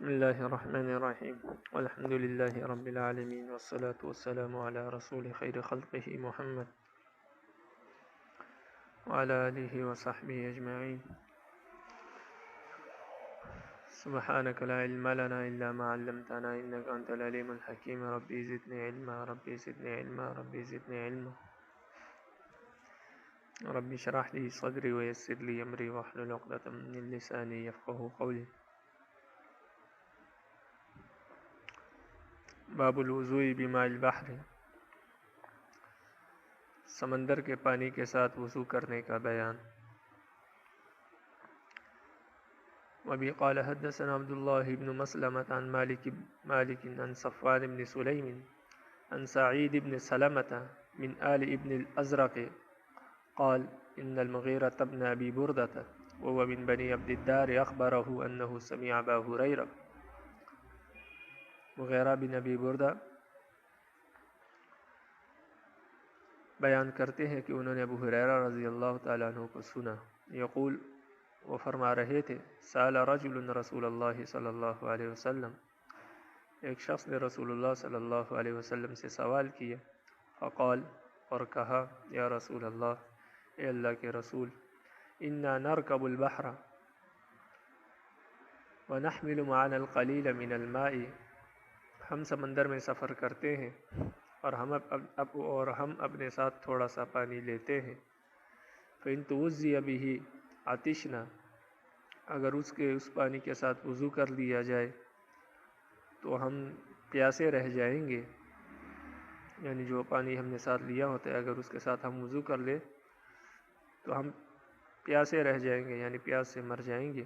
بسم الله الرحمن الرحيم والحمد لله رب العالمين والصلاة والسلام على رسول خير خلقه محمد وعلى آله وصحبه أجمعين. سبحانك لا علم لنا إلا ما علمتنا إنك أنت العليم الحكيم. ربي زدني علما ربي زدني علما ربي زدني علما. ربي اشرح لي صدري ويسر لي أمري واحلل عقدة من لساني يفقهوا قولي. باب الوضوء بماء البحر، سمندر کے پانی کے ساتھ وضو کرنے کا بیان۔ وبی قال حدثنا عبد الله بن مسلمة عن مالك عن صفوان بن سليم عن سعيد بن سلمة من آل ابن الأزرق قال إن المغيرة بن أبي بردة وهو من بني عبد الدار أخبره أنه سمع أبا هريرة۔ مغیرہ بن ابی بردہ بیان کرتے ہیں کہ انہوں نے ابو ہریرہ رضی اللہ تعالیٰ عنہ کو سنا، یقول، وہ فرما رہے تھے، سأل رجل رسول اللہ صلی اللہ علیہ وسلم، ایک شخص نے رسول اللہ صلی اللہ علیہ وسلم سے سوال کیا، فقال، اور کہا، یا رسول اللہ، اے اللہ کے رسول، انا نرکب البحر ونحمل معنا القلیل من الماء، ہم سمندر میں سفر کرتے ہیں اور ہم اپنے ساتھ تھوڑا سا پانی لیتے ہیں۔ فإن توضئ به عطشنا، اگر اس پانی کے ساتھ وضو کر لیا جائے تو ہم پیاسے رہ جائیں گے، یعنی جو پانی ہم نے ساتھ لیا ہوتا ہے اگر اس کے ساتھ ہم وضو کر لیں تو ہم پیاسے رہ جائیں گے، یعنی پیاس سے مر جائیں گے۔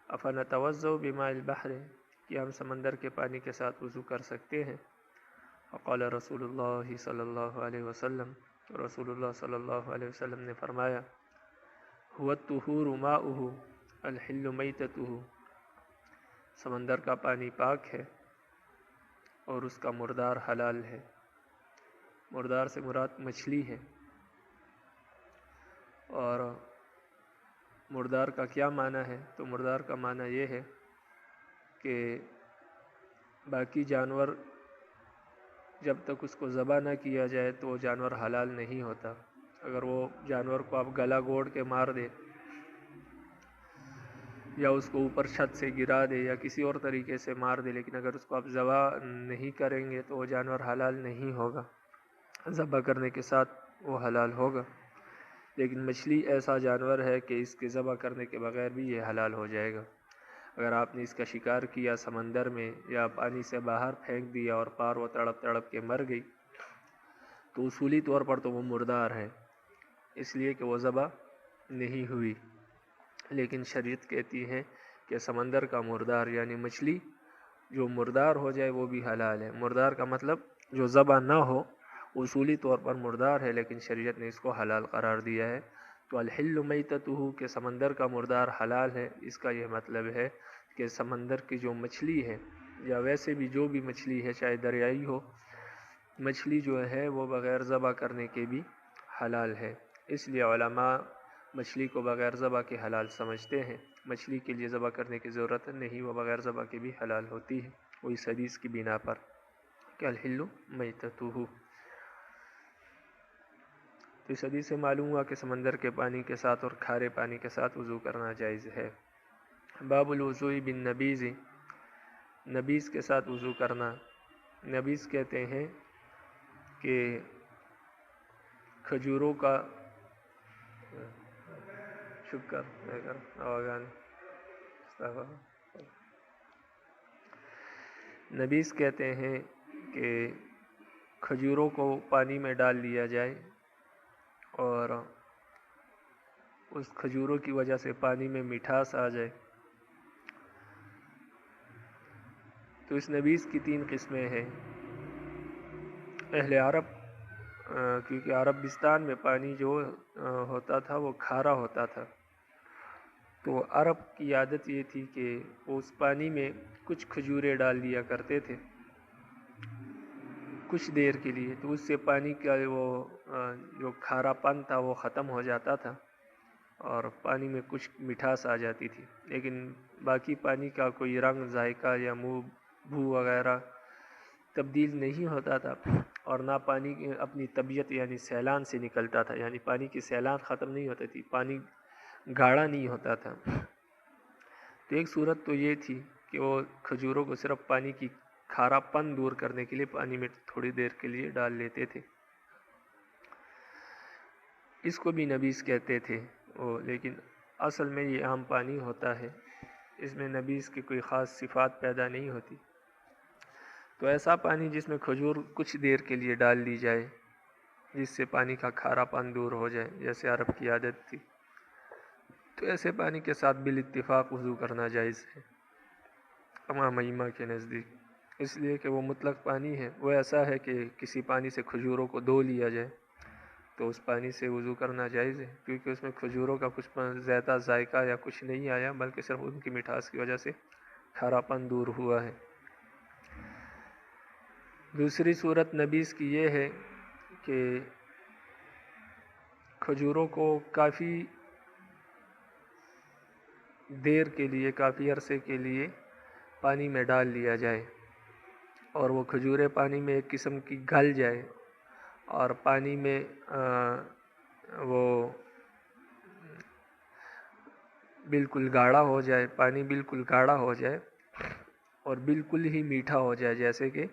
افنتوضأ بماء البحر، کہ ہم سمندر کے پانی کے ساتھ وضو کر سکتے ہیں؟ وقال رسول اللہ صلی اللہ علیہ وسلم، رسول اللہ صلی اللہ علیہ وسلم نے فرمایا، هو الطہور ماؤہ الحل میتتہ، سمندر کا پانی پاک ہے اور اس کا مردار حلال ہے۔ مردار سے مراد مچھلی ہے۔ اور مردار کا کیا معنی ہے؟ تو مردار کا معنی یہ ہے کہ باقی جانور جب تک اس کو ذبح نہ کیا جائے تو وہ جانور حلال نہیں ہوتا۔ اگر وہ جانور کو آپ گلا گھوڑ کے مار دے یا اس کو اوپر چھت سے گرا دے یا کسی اور طریقے سے مار دے، لیکن اگر اس کو آپ ذبح نہیں کریں گے تو وہ جانور حلال نہیں ہوگا، ذبح کرنے کے ساتھ وہ حلال ہوگا۔ لیکن مچھلی ایسا جانور ہے کہ اس کے ذبح کرنے کے بغیر بھی یہ حلال ہو جائے گا۔ اگر آپ نے اس کا شکار کیا سمندر میں یا پانی سے باہر پھینک دیا اور پار وہ تڑپ تڑپ کے مر گئی تو اصولی طور پر تو وہ مردار ہے، اس لیے کہ وہ ذبح نہیں ہوئی۔ لیکن شریعت کہتی ہے کہ سمندر کا مردار یعنی مچھلی جو مردار ہو جائے وہ بھی حلال ہے۔ مردار کا مطلب جو ذبح نہ ہو، اصولی طور پر مردار ہے لیکن شریعت نے اس کو حلال قرار دیا ہے۔ تو الحل میتتہ، کہ سمندر کا مردار حلال ہے، اس کا یہ مطلب ہے کہ سمندر کی جو مچھلی ہے یا ویسے بھی جو بھی مچھلی ہے چاہے دریائی ہو، مچھلی جو ہے وہ بغیر ذبح کرنے کے بھی حلال ہے۔ اس لیے علماء مچھلی کو بغیر ذبح کے حلال سمجھتے ہیں۔ مچھلی کے لیے ذبح کرنے کی ضرورت نہیں، وہ بغیر ذبح کے بھی حلال ہوتی ہے، وہ اس حدیث کی بنا پر کہ الحل میتتہ۔ تو اس حدیث سے معلوم ہوا کہ سمندر کے پانی کے ساتھ اور کھارے پانی کے ساتھ وضو کرنا جائز ہے۔ باب الوضوء بالنبیذ، نبیذ کے ساتھ وضو کرنا۔ نبیذ کہتے ہیں کہ کھجوروں کا نبیذ کہتے ہیں کہ کھجوروں کو پانی میں ڈال لیا جائے اور اس کھجوروں کی وجہ سے پانی میں مٹھاس آ جائے۔ تو اس نبیذ کی 3 قسمیں ہیں۔ اہل عرب، کیونکہ عربستان میں پانی جو ہوتا تھا وہ کھارا ہوتا تھا، تو عرب کی عادت یہ تھی کہ وہ اس پانی میں کچھ کھجوریں ڈال دیا کرتے تھے کچھ دیر کے لیے، تو اس سے پانی کا وہ جو کھارا پن تھا وہ ختم ہو جاتا تھا اور پانی میں کچھ مٹھاس آ جاتی تھی، لیکن باقی پانی کا کوئی رنگ، ذائقہ یا بو وغیرہ تبدیل نہیں ہوتا تھا، اور نہ پانی اپنی طبیعت یعنی سیلان سے نکلتا تھا، یعنی پانی کی سیلان ختم نہیں ہوتی تھی، پانی گاڑھا نہیں ہوتا تھا۔ تو ایک صورت تو یہ تھی کہ وہ کھجوروں کو صرف پانی کی کھارا پن دور کرنے کے لیے پانی میں تھوڑی دیر کے لیے ڈال لیتے تھے، اس کو بھی نبیذ کہتے تھے لیکن اصل میں یہ عام پانی ہوتا ہے، اس میں نبیذ کی کوئی خاص صفات پیدا نہیں ہوتی۔ تو ایسا پانی جس میں کھجور کچھ دیر کے لیے ڈال دی جائے جس سے پانی کا کھارا پن دور ہو جائے، جیسے عرب کی عادت تھی، تو ایسے پانی کے ساتھ بالاتفاق وضو کرنا جائز ہے امام ائمہ کے نزدیک، اس لیے کہ وہ مطلق پانی ہے، وہ ایسا ہے کہ کسی پانی سے کھجوروں کو دھو لیا جائے تو اس پانی سے وضو کرنا جائز ہے، کیونکہ اس میں کھجوروں کا کچھ زیادہ ذائقہ یا کچھ نہیں آیا، بلکہ صرف ان کی مٹھاس کی وجہ سے کھارا پن دور ہوا ہے۔ دوسری صورت نبیذ کی یہ ہے کہ کھجوروں کو کافی دیر کے لیے، کافی عرصے کے لیے پانی میں ڈال لیا جائے اور وہ کھجوریں پانی میں ایک قسم کی گل جائے اور پانی میں وہ بالکل گاڑھا ہو جائے، پانی بالکل گاڑھا ہو جائے اور بالکل ہی میٹھا ہو جائے، جیسے کہ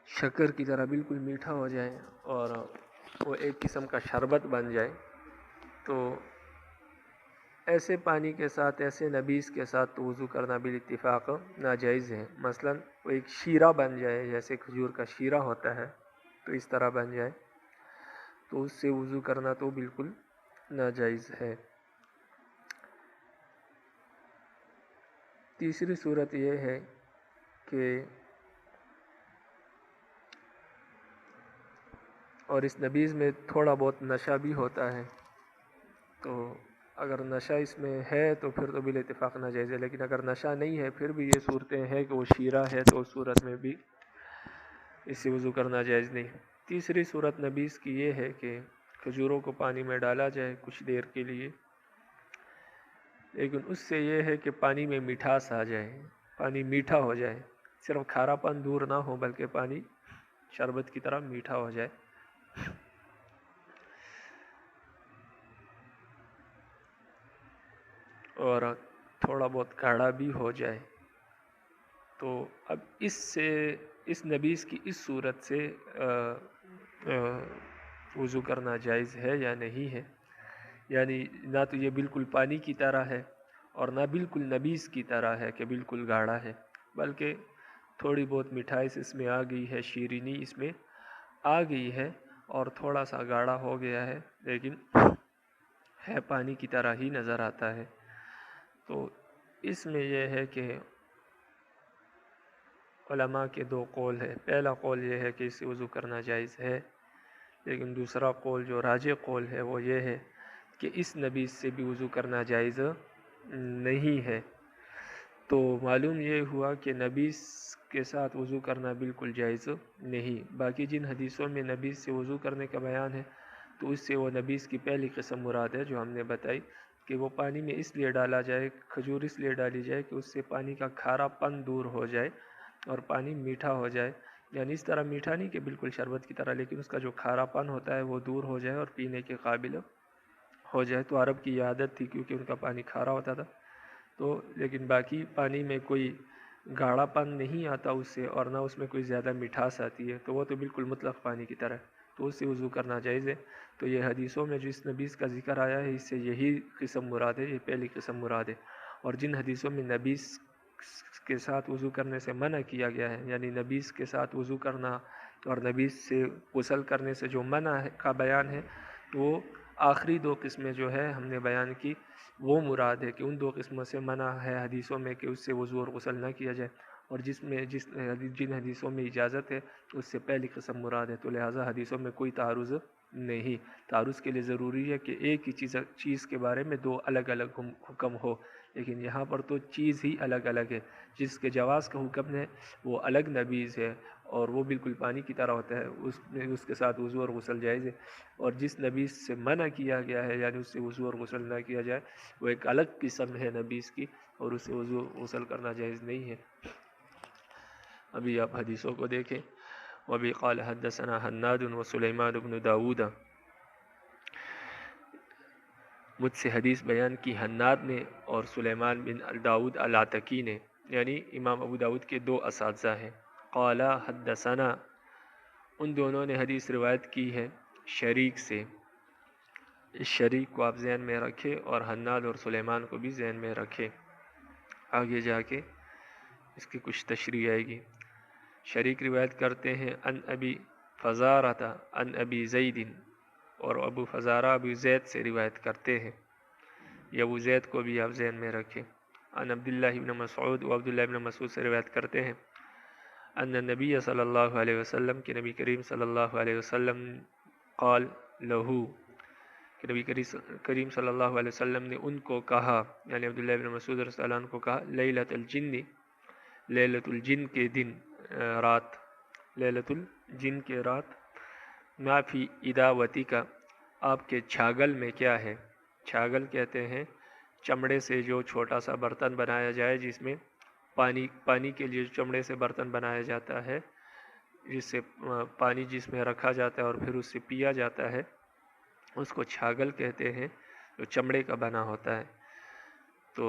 شکر کی طرح بالکل میٹھا ہو جائے اور وہ ایک قسم کا شربت بن جائے، تو ایسے پانی کے ساتھ، ایسے نبیذ کے ساتھ تو وضو کرنا بالاتفاق ناجائز ہے۔ مثلا وہ ایک شیرہ بن جائے، جیسے کھجور کا شیرہ ہوتا ہے تو اس طرح بن جائے تو اس سے وضو کرنا تو بالکل ناجائز ہے۔ تیسری صورت یہ ہے کہ اور اس نبیذ میں تھوڑا بہت نشہ بھی ہوتا ہے، تو اگر نشہ اس میں ہے تو پھر تو بالاتفاق ناجائز ہے، لیکن اگر نشہ نہیں ہے پھر بھی یہ صورتیں ہیں کہ وہ شیرہ ہے تو اس صورت میں بھی اس سے وضو کرنا جائز نہیں۔ تیسری صورت نبیذ کی یہ ہے کہ کھجوروں کو پانی میں ڈالا جائے کچھ دیر کے لیے، لیکن اس سے یہ ہے کہ پانی میں مٹھاس آ جائے، پانی میٹھا ہو جائے، صرف کھارا پن دور نہ ہو بلکہ پانی شربت کی طرح میٹھا ہو جائے۔ اور تھوڑا بہت گاڑھا بھی ہو جائے، تو اب اس نبیذ کی اس صورت سے وضو کرنا جائز ہے یا نہیں ہے، یعنی نہ تو یہ بالکل پانی کی طرح ہے اور نہ بالکل نبیذ کی طرح ہے کہ بالکل گاڑھا ہے، بلکہ تھوڑی بہت مٹھاس اس میں آ گئی ہے، شیرینی اس میں آ گئی ہے اور تھوڑا سا گاڑھا ہو گیا ہے، لیکن ہے پانی کی طرح ہی نظر آتا ہے۔ تو اس میں یہ ہے کہ علماء کے دو قول ہے، پہلا قول یہ ہے کہ اس سے وضو کرنا جائز ہے، لیکن دوسرا قول جو راجح قول ہے وہ یہ ہے کہ اس نبیذ سے بھی وضو کرنا جائز نہیں ہے۔ تو معلوم یہ ہوا کہ نبیذ کے ساتھ وضو کرنا بالکل جائز نہیں۔ باقی جن حدیثوں میں نبیذ سے وضو کرنے کا بیان ہے تو اس سے وہ نبیذ کی پہلی قسم مراد ہے جو ہم نے بتائی کہ وہ پانی میں اس لیے ڈالا جائے، کھجور اس لیے ڈالی جائے کہ اس سے پانی کا کھارا پن دور ہو جائے اور پانی میٹھا ہو جائے، یعنی اس طرح میٹھا نہیں کہ بالکل شربت کی طرح، لیکن اس کا جو کھارا پن ہوتا ہے وہ دور ہو جائے اور پینے کے قابل ہو جائے۔ تو عرب کی عادت تھی کیونکہ ان کا پانی کھارا ہوتا تھا، تو لیکن باقی پانی میں کوئی گاڑھا پن نہیں آتا اس سے اور نہ اس میں کوئی زیادہ مٹھاس آتی ہے، تو وہ تو بالکل مطلق پانی کی طرح ہے، تو اس سے وضو کرنا جائز ہے۔ تو یہ حدیثوں میں جو اس نبیذ کا ذکر آیا ہے اس سے یہی قسم مراد ہے، یہ پہلی قسم مراد ہے۔ اور جن حدیثوں میں نبیذ کے ساتھ وضو کرنے سے منع کیا گیا ہے، یعنی نبیذ کے ساتھ وضو کرنا اور نبیذ سے غسل کرنے سے جو منع کا بیان ہے، وہ آخری دو قسمیں جو ہے ہم نے بیان کی وہ مراد ہے کہ ان دو قسموں سے منع ہے حدیثوں میں کہ اس سے وضو اور غسل نہ کیا جائے، اور جن حدیثوں میں اجازت ہے اس سے پہلی قسم مراد ہے۔ تو لہٰذا حدیثوں میں کوئی تعارض نہیں، تعارض کے لیے ضروری ہے کہ ایک ہی چیز کے بارے میں دو الگ الگ حکم ہو، لیکن یہاں پر تو چیز ہی الگ الگ ہے. جس کے جواز کا حکم ہے وہ الگ نبیذ ہے اور وہ بالکل پانی کی طرح ہوتا ہے، اس کے ساتھ وضو اور غسل جائز ہے. اور جس نبیذ سے منع کیا گیا ہے یعنی اس سے وضو اور غسل نہ کیا جائے وہ ایک الگ قسم ہے نبیذ کی، اور اس سے وضو غسل کرنا جائز نہیں ہے. ابھی آپ حدیثوں کو دیکھیں. وَبِي قَالَ حَدَّثَنَا حَنَّادٌ وَسُلَيْمَانُ بْنُ داود. مجھ سے حدیث بیان کی حناد نے اور سلیمان بن داود العتکی نے، یعنی امام ابو داود کے دو اساتذہ ہیں. قال حدثنا، ان دونوں نے حدیث روایت کی ہے شریک سے. اس شریک کو آپ ذہن میں رکھے اور حناد اور سلیمان کو بھی ذہن میں رکھے، آگے جا کے اس کی کچھ تشریح آئے گی. شریک روایت کرتے ہیں ان ابی فزارہ ان ابی زید، اور ابو فزارہ ابو زید سے روایت کرتے ہیں. یہ ابو زید کو بھی آپ ذہن میں رکھیں. ان عبداللہ بن مسعود، و عبداللہ بن مسعود سے روایت کرتے ہیں ان نبی صلی اللہ علیہ وسلم، کہ نبی کریم صلی اللہ علیہ وسلم قال لہو، کہ نبی کریم صلی اللہ علیہ وسلم نے ان کو کہا، یعنی عبداللہ بن مسعود رضی اللہ عنہ کو کہا، لیلۃ الجن، لیلۃ الجن کے دن، رات، لیلۃ الجن کے رات، ما فی اداوتی کا، آپ کے چھاگل میں کیا ہے. چھاگل کہتے ہیں چمڑے سے جو چھوٹا سا برتن بنایا جائے جس میں پانی کے لیے چمڑے سے برتن بنایا جاتا ہے، جس سے پانی جس میں رکھا جاتا ہے اور پھر اس سے پیا جاتا ہے، اس کو چھاگل کہتے ہیں، جو چمڑے کا بنا ہوتا ہے. تو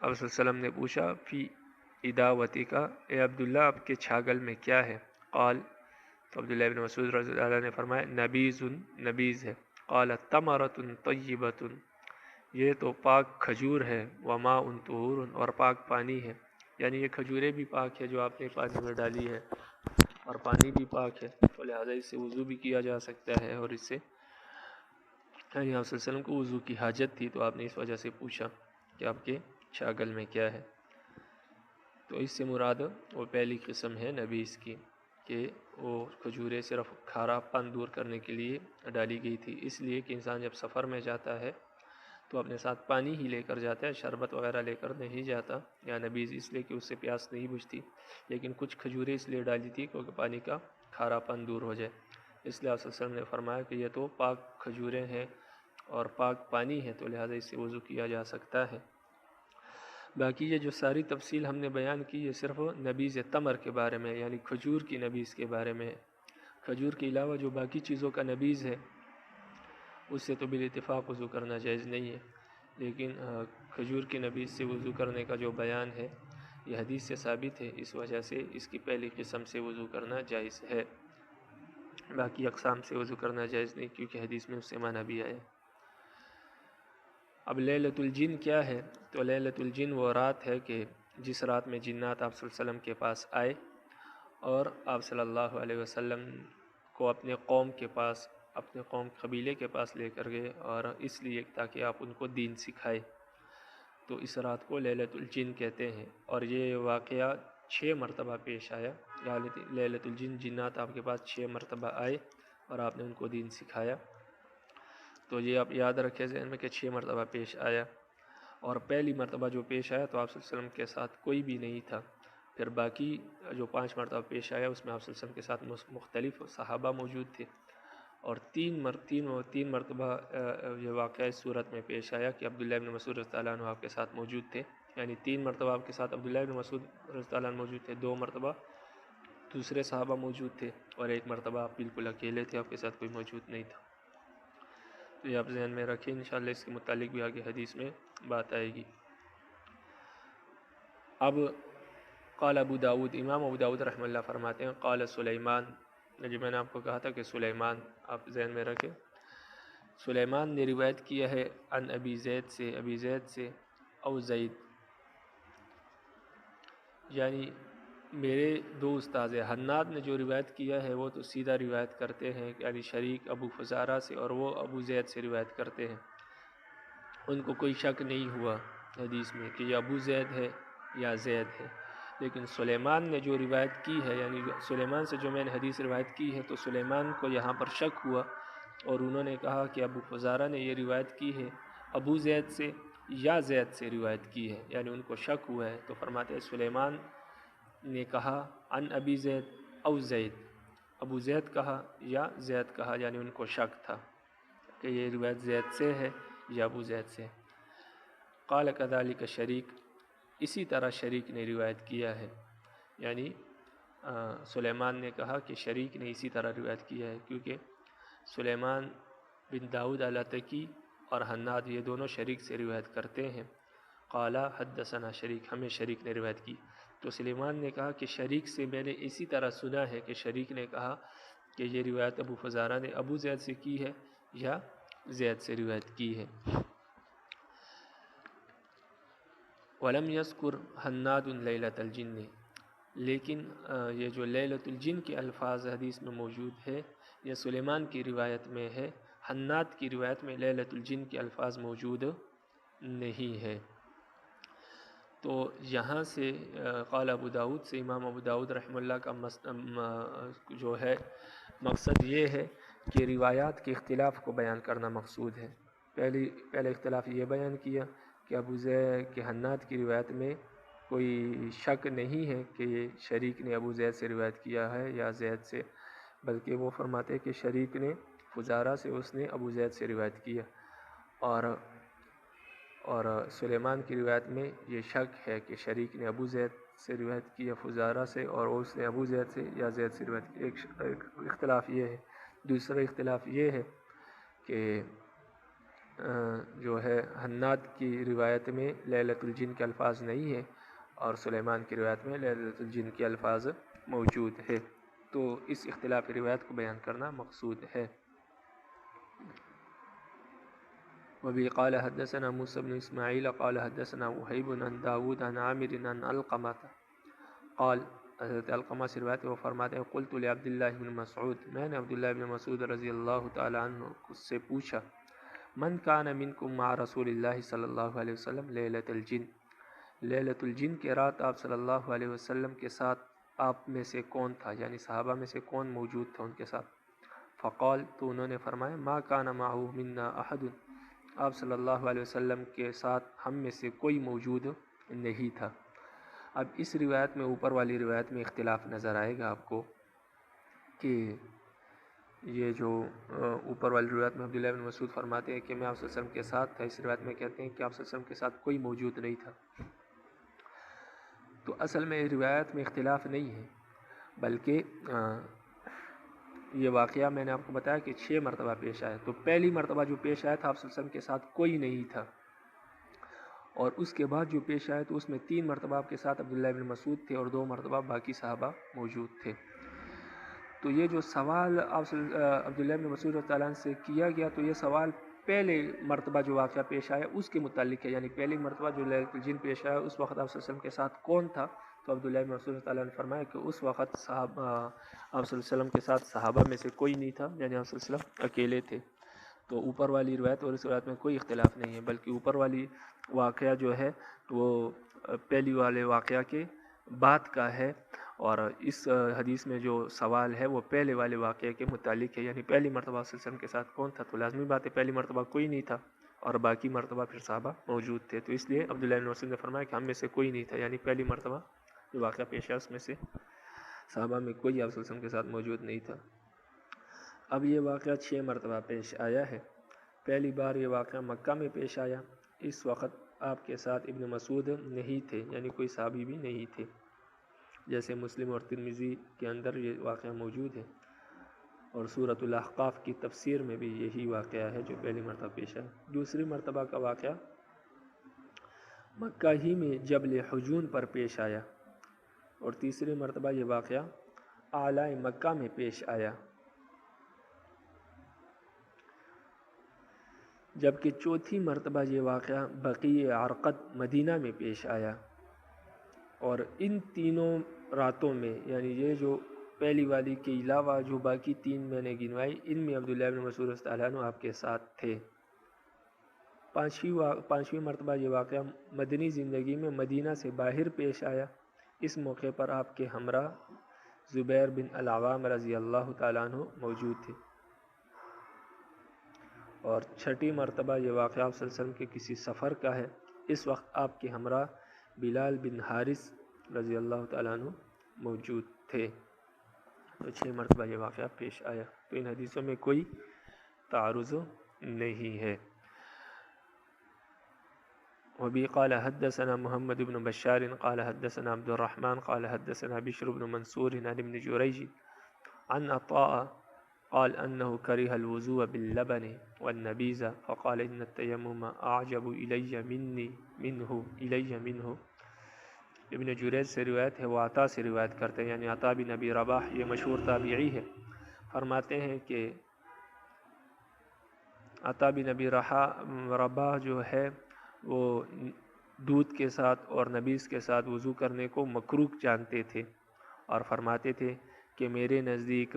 آپ صلی اللہ علیہ وسلم نے پوچھا فی اداوتی کا، اے عبداللہ آپ کے چھاگل میں کیا ہے. قال، تو عبداللہ بن مسعود رضی اللہ عنہ نے فرمایا نبیذ، نبیذ ہے. قال تمرۃ طیبۃ، یہ تو پاک کھجور ہے. وماء طہور، اور پاک پانی ہے. یعنی یہ کھجوریں بھی پاک ہے جو آپ نے پانی میں ڈالی ہے، اور پانی بھی پاک ہے، تو لہٰذا اس سے وضو بھی کیا جا سکتا ہے. اور اس سے یعنی آپ صلی اللہ علیہ وسلم کو وضو کی حاجت تھی تو آپ نے اس وجہ سے پوچھا کہ آپ کے چھاگل میں کیا ہے. تو اس سے مراد وہ پہلی قسم ہے نبیذ کی، کہ وہ کھجوریں صرف کھارا پن دور کرنے کے لیے ڈالی گئی تھی. اس لیے کہ انسان جب سفر میں جاتا ہے تو اپنے ساتھ پانی ہی لے کر جاتا ہے، شربت وغیرہ لے کر نہیں جاتا. یا نبیذ اس لیے کہ اس سے پیاس نہیں بجھتی، لیکن کچھ کھجوریں اس لیے ڈالی تھی کیونکہ پانی کا کھارا پن دور ہو جائے. اس لیے آپ صلی اللہ علیہ وسلم نے فرمایا کہ یہ تو پاک کھجوریں ہیں اور پاک پانی ہے، تو لہٰذا اس سے وضو کیا جا سکتا ہے. باقی یہ جو ساری تفصیل ہم نے بیان کی یہ صرف نبیذ تمر کے بارے میں، یعنی کھجور کی نبیذ کے بارے میں ہے. کھجور کے علاوہ جو باقی چیزوں کا نبیذ ہے اس سے تو بالاتفاق وضو کرنا جائز نہیں ہے. لیکن کھجور کی نبیذ سے وضو کرنے کا جو بیان ہے یہ حدیث سے ثابت ہے، اس وجہ سے اس کی پہلی قسم سے وضو کرنا جائز ہے. باقی اقسام سے وضو کرنا جائز نہیں، کیونکہ حدیث میں اس سے منع بھی آیا. اب لیلۃ الجن کیا ہے؟ تو لیلۃ الجن وہ رات ہے کہ جس رات میں جنات آپ صلی اللہ علیہ وسلم کے پاس آئے اور آپ صلی اللہ علیہ وسلم کو اپنے قوم کے پاس، اپنے قوم قبیلے کے پاس لے کر گئے، اور اس لیے تاکہ آپ ان کو دین سکھائے. تو اس رات کو لیلۃ الجن کہتے ہیں. اور یہ واقعہ 6 مرتبہ پیش آیا. لیلۃ الجن، جنات آپ کے پاس 6 مرتبہ آئے اور آپ نے ان کو دین سکھایا. تو یہ آپ یاد رکھیں ذہن میں کہ 6 مرتبہ پیش آیا. اور پہلی مرتبہ جو پیش آیا تو آپ صلی اللہ علیہ وسلم کے ساتھ کوئی بھی نہیں تھا. پھر باقی جو 5 مرتبہ پیش آیا اس میں آپ صلی اللہ علیہ وسلم کے ساتھ مختلف صحابہ موجود تھے. اور تین مرتبہ یہ واقعہ اس صورت میں پیش آیا کہ عبداللہ بن مسعود رضی اللہ عنہ آپ کے ساتھ موجود تھے. یعنی 3 مرتبہ آپ کے ساتھ عبداللہ بن مسعود رضی اللہ عنہ موجود تھے، 2 مرتبہ دوسرے صحابہ موجود تھے، اور 1 مرتبہ آپ بالکل اکیلے تھے، آپ کے ساتھ کوئی موجود نہیں تھا. تو یہ آپ ذہن میں رکھیں، انشاءاللہ اس کے متعلق بھی آگے حدیث میں بات آئے گی. اب قال ابو داود، امام ابو داود رحمہ اللہ فرماتے ہیں قال سلیمان، جو میں نے آپ کو کہا تھا کہ سلیمان آپ ذہن میں رکھیں. سلیمان نے روایت کیا ہے ان ابی زید سے، ابی زید سے، او زید، یعنی میرے 2 استاد ہیں. حناد نے جو روایت کیا ہے وہ تو سیدھا روایت کرتے ہیں، یعنی شریک ابو فزارہ سے، اور وہ ابو زید سے روایت کرتے ہیں. ان کو کوئی شک نہیں ہوا حدیث میں کہ یہ ابو زید ہے یا زید ہے. لیکن سلیمان نے جو روایت کی ہے، یعنی سلیمان سے جو میں نے حدیث روایت کی ہے، تو سلیمان کو یہاں پر شک ہوا اور انہوں نے کہا کہ ابو فزارہ نے یہ روایت کی ہے ابو زید سے یا زید سے روایت کی ہے، یعنی ان کو شک ہوا ہے، تو فرماتے ہیں سلیمان نے کہا ان ابی زید او زید، ابو زید کہا یا زید کہا، یعنی ان کو شک تھا کہ یہ روایت زید سے ہے یا ابو زید سے۔ قال کذالک شریک، اسی طرح شریک نے روایت کیا ہے، یعنی سلیمان نے کہا کہ شریک نے اسی طرح روایت کیا ہے، کیونکہ سلیمان بن داؤد العتکی اور حناد یہ دونوں شریک سے روایت کرتے ہیں۔ قال حدثنا شریک، ہمیں شریک نے روایت کی، تو سلیمان نے کہا کہ شریک سے میں نے اسی طرح سنا ہے کہ شریک نے کہا کہ یہ روایت ابو فزارہ نے ابو زید سے کی ہے یا زید سے روایت کی ہے۔ ولم یذکر حناد لیلۃ الجن، لیکن یہ جو لیلۃ الجن کے الفاظ حدیث میں موجود ہے یہ سلیمان کی روایت میں ہے، حناد کی روایت میں لیلۃ الجن کے الفاظ موجود نہیں ہے۔ تو یہاں سے قال ابو داؤد سے امام ابو داؤد رحمہ اللہ کا جو ہے مقصد یہ ہے کہ روایات کے اختلاف کو بیان کرنا مقصود ہے۔ پہلے اختلاف یہ بیان کیا کہ ابو زید کے حناد کی روایت میں کوئی شک نہیں ہے کہ شریک نے ابو زید سے روایت کیا ہے یا زید سے، بلکہ وہ فرماتے ہیں کہ شریک نے فزارہ سے اس نے ابو زید سے روایت کیا، اور سلیمان کی روایت میں یہ شک ہے کہ شریک نے ابو زید سے روایت کی یا فزارہ سے، اور اس نے ابو زید سے یا زید سے روایت کی۔ ایک اختلاف یہ ہے۔ دوسرا اختلاف یہ ہے کہ جو ہے حناد کی روایت میں لیلۃ الجن کے الفاظ نہیں ہے اور سلیمان کی روایت میں لیلۃ الجن کے الفاظ موجود ہے، تو اس اختلاف روایت کو بیان کرنا مقصود ہے۔ وبه قال حدثنا موسى بن اسماعیل قال حدثنا وهيب عن داود عن عامر عن علقمة قال، حضرت علقمہ سے روایت ہے، وہ فرماتے ہیں قلت لعبداللہ بن مسعود، میں نے عبداللہ بن مسعود رضی اللہ تعالی عنہ سے پوچھا من کان منکم مع رسول اللہ صلی اللہ علیہ وسلم لیلۃ الجن، لیلۃ الجن کے رات آپ صلی اللہ علیہ وسلم کے ساتھ آپ میں سے کون تھا، یعنی صحابہ میں سے کون موجود تھا ان کے ساتھ؟ فقال، تو انہوں نے فرمایا ما کان معه منا احد، آپ صلی اللہ علیہ وسلم کے ساتھ ہم میں سے کوئی موجود نہیں تھا۔ اب اس روایت میں اوپر والی روایت میں اختلاف نظر آئے گا آپ کو کہ یہ جو اوپر والی روایت میں عبداللہ بن مسعود فرماتے ہیں کہ میں آپ صلی اللہ علیہ وسلم کے ساتھ تھا، اس روایت میں کہتے ہیں کہ آپ صلی اللہ علیہ وسلم کے ساتھ کوئی موجود نہیں تھا۔ تو اصل میں روایت میں اختلاف نہیں ہے، بلکہ یہ واقعہ میں نے آپ کو بتایا کہ 6 مرتبہ پیش آیا، تو پہلی مرتبہ جو پیش آیا تھا آپ صلی اللہ علیہ وسلم کے ساتھ کوئی نہیں تھا، اور اس کے بعد جو پیش آیا تو اس میں 3 مرتبہ آپ کے ساتھ عبداللہ بن مسعود تھے اور 2 مرتبہ باقی صحابہ موجود تھے۔ تو یہ جو سوال عبداللہ بن مسعود رضی اللہ عنہ سے کیا گیا، تو یہ سوال پہلے مرتبہ جو واقعہ پیش آیا اس کے متعلق ہے، یعنی پہلی مرتبہ جو لیلۃ الجن پیش آیا اس وقت آپ صلی اللہ علیہ وسلم کے ساتھ کون تھا؟ تو عبداللہ بن مسعود رضی اللہ عنہ نے فرمایا کہ اس وقت آپ صلی اللہ علیہ وسلم کے ساتھ صحابہ میں سے کوئی نہیں تھا، یعنی آپ صلی اللہ علیہ وسلم اکیلے تھے۔ تو اوپر والی روایت اور اس روایت میں کوئی اختلاف نہیں ہے، بلکہ اوپر والی واقعہ جو ہے وہ پہلی والے واقعہ کے بعد کا ہے، اور اس حدیث میں جو سوال ہے وہ پہلے والے واقعے کے متعلق ہے، یعنی پہلی مرتبہ صلی اللہ علیہ وسلم کے ساتھ کون تھا، تو لازمی بات ہے پہلی مرتبہ کوئی نہیں تھا اور باقی مرتبہ پھر صحابہ موجود تھے، تو اس لیے عبداللہ بن مسعود نے فرمایا کہ ہم میں سے کوئی نہیں تھا، یعنی پہلی مرتبہ جو واقعہ پیش ہے اس میں سے صحابہ میں کوئی آپ صلی اللہ علیہ وسلم کے ساتھ موجود نہیں تھا۔ اب یہ واقعہ 6 مرتبہ پیش آیا ہے۔ پہلی بار یہ واقعہ مکہ میں پیش آیا، اس وقت آپ کے ساتھ ابن مسعود نہیں تھے، یعنی کوئی صحابی بھی نہیں تھے، جیسے مسلم اور ترمذی کے اندر یہ واقعہ موجود ہے، اور سورۃ الاحقاف کی تفسیر میں بھی یہی واقعہ ہے جو پہلی مرتبہ پیش آیا۔ دوسری مرتبہ کا واقعہ مکہ ہی میں جبل حجون پر پیش آیا، اور تیسری مرتبہ یہ واقعہ اعلی مکہ میں پیش آیا، جبکہ چوتھی مرتبہ یہ واقعہ بقیع عرقد مدینہ میں پیش آیا۔ اور ان تینوں راتوں میں، یعنی یہ جو پہلی والی کے علاوہ جو باقی 3 میں نے گنوائی، ان میں عبداللہ بن مسعود رضی اللہ عنہ آپ کے ساتھ تھے۔ پانچویں مرتبہ یہ واقعہ مدنی زندگی میں مدینہ سے باہر پیش آیا، اس موقع پر آپ کے ہمراہ زبیر بن العوام رضی اللہ تعالیٰ عنہ موجود تھے، اور چھٹی مرتبہ یہ واقعہ آپ صلی اللہ علیہ وسلم کے کسی سفر کا ہے. اس وقت آپ کے ہمراہ بلال بن حارث رضی اللہ تعالیٰ عنہ موجود تھے. تو 6 مرتبہ یہ واقعہ پیش آیا. تو ان حدیثوں میں کوئی تعارض نہیں ہے. وبه قال حدثنا محمد بن بشار قال حدثنا عبد الرحمن قال حدثنا بشر بن منصور عن ابن جريج عن عطاء قال أنه كره الوضوء باللبن والنبيذ فقال إن التيمم أعجب إلي منه. ابن جریج سے روایت ہے، وہ عطا سے روایت کرتے ہیں، یعنی عطا بن ابی رباح، یہ مشہور تابعی ہے. فرماتے ہیں کہ عطا بن ابی رباح جو ہے وہ دودھ کے ساتھ اور نبیذ کے ساتھ وضو کرنے کو مکروہ جانتے تھے، اور فرماتے تھے کہ میرے نزدیک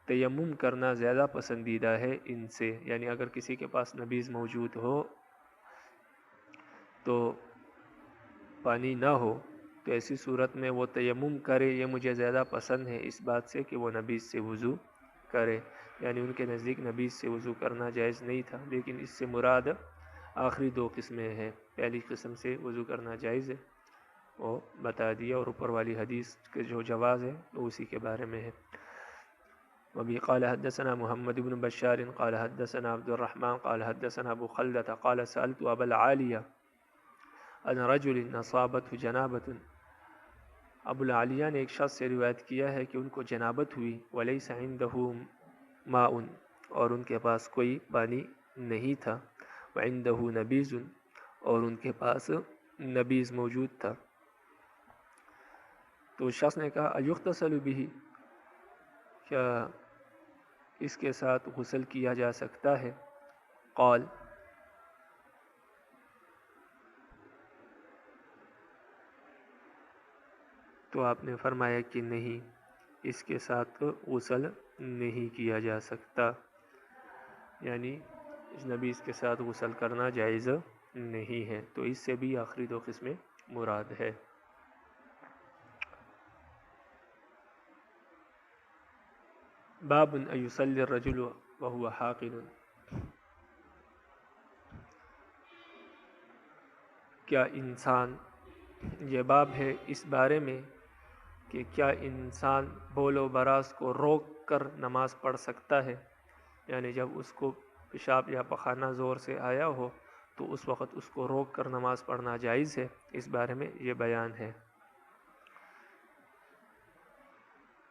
تیمم کرنا زیادہ پسندیدہ ہے ان سے. یعنی اگر کسی کے پاس نبیذ موجود ہو تو پانی نہ ہو تو ایسی صورت میں وہ تیمم کرے، یہ مجھے زیادہ پسند ہے اس بات سے کہ وہ نبیذ سے وضو کرے. یعنی ان کے نزدیک نبیذ سے وضو کرنا جائز نہیں تھا، لیکن اس سے مراد آخری 2 قسمیں ہیں. پہلی قسم سے وضو کرنا جائز ہے وہ بتا دیا، اور اوپر والی حدیث کے جو جواز ہے وہ اسی کے بارے میں ہے. وبه قال حدثنا محمد بن بشار قال حدثنا عبد الرحمن قال حدثنا ابو خلدة قال سألت ابا العالیہ عن رجل اصابته جنابة. ابو العالیہ نے ایک شخص سے روایت کیا ہے کہ ان کو جنابت ہوئی، ولیس عنده ماء، اور ان کے پاس کوئی پانی نہیں تھا، وعنده نبیذ، اور ان کے پاس نبیذ موجود تھا. تو اس شخص نے کہا ایغتسل به، کیا اس کے ساتھ غسل کیا جا سکتا ہے؟ قال تو آپ نے فرمایا کہ نہیں، اس کے ساتھ غسل نہیں کیا جا سکتا، یعنی اس نبیذ کے ساتھ غسل کرنا جائز نہیں ہے. تو اس سے بھی آخری 2 قسمیں مراد ہے. باب ایصلی الرجل وهو حاقن. کیا انسان، یہ باب ہے اس بارے میں کہ کیا انسان بول و براز کو روک کر نماز پڑھ سکتا ہے، یعنی جب اس کو پیشاب یا پخانہ زور سے آیا ہو تو اس وقت اس کو روک کر نماز پڑھنا جائز ہے. اس بارے میں یہ بیان ہے.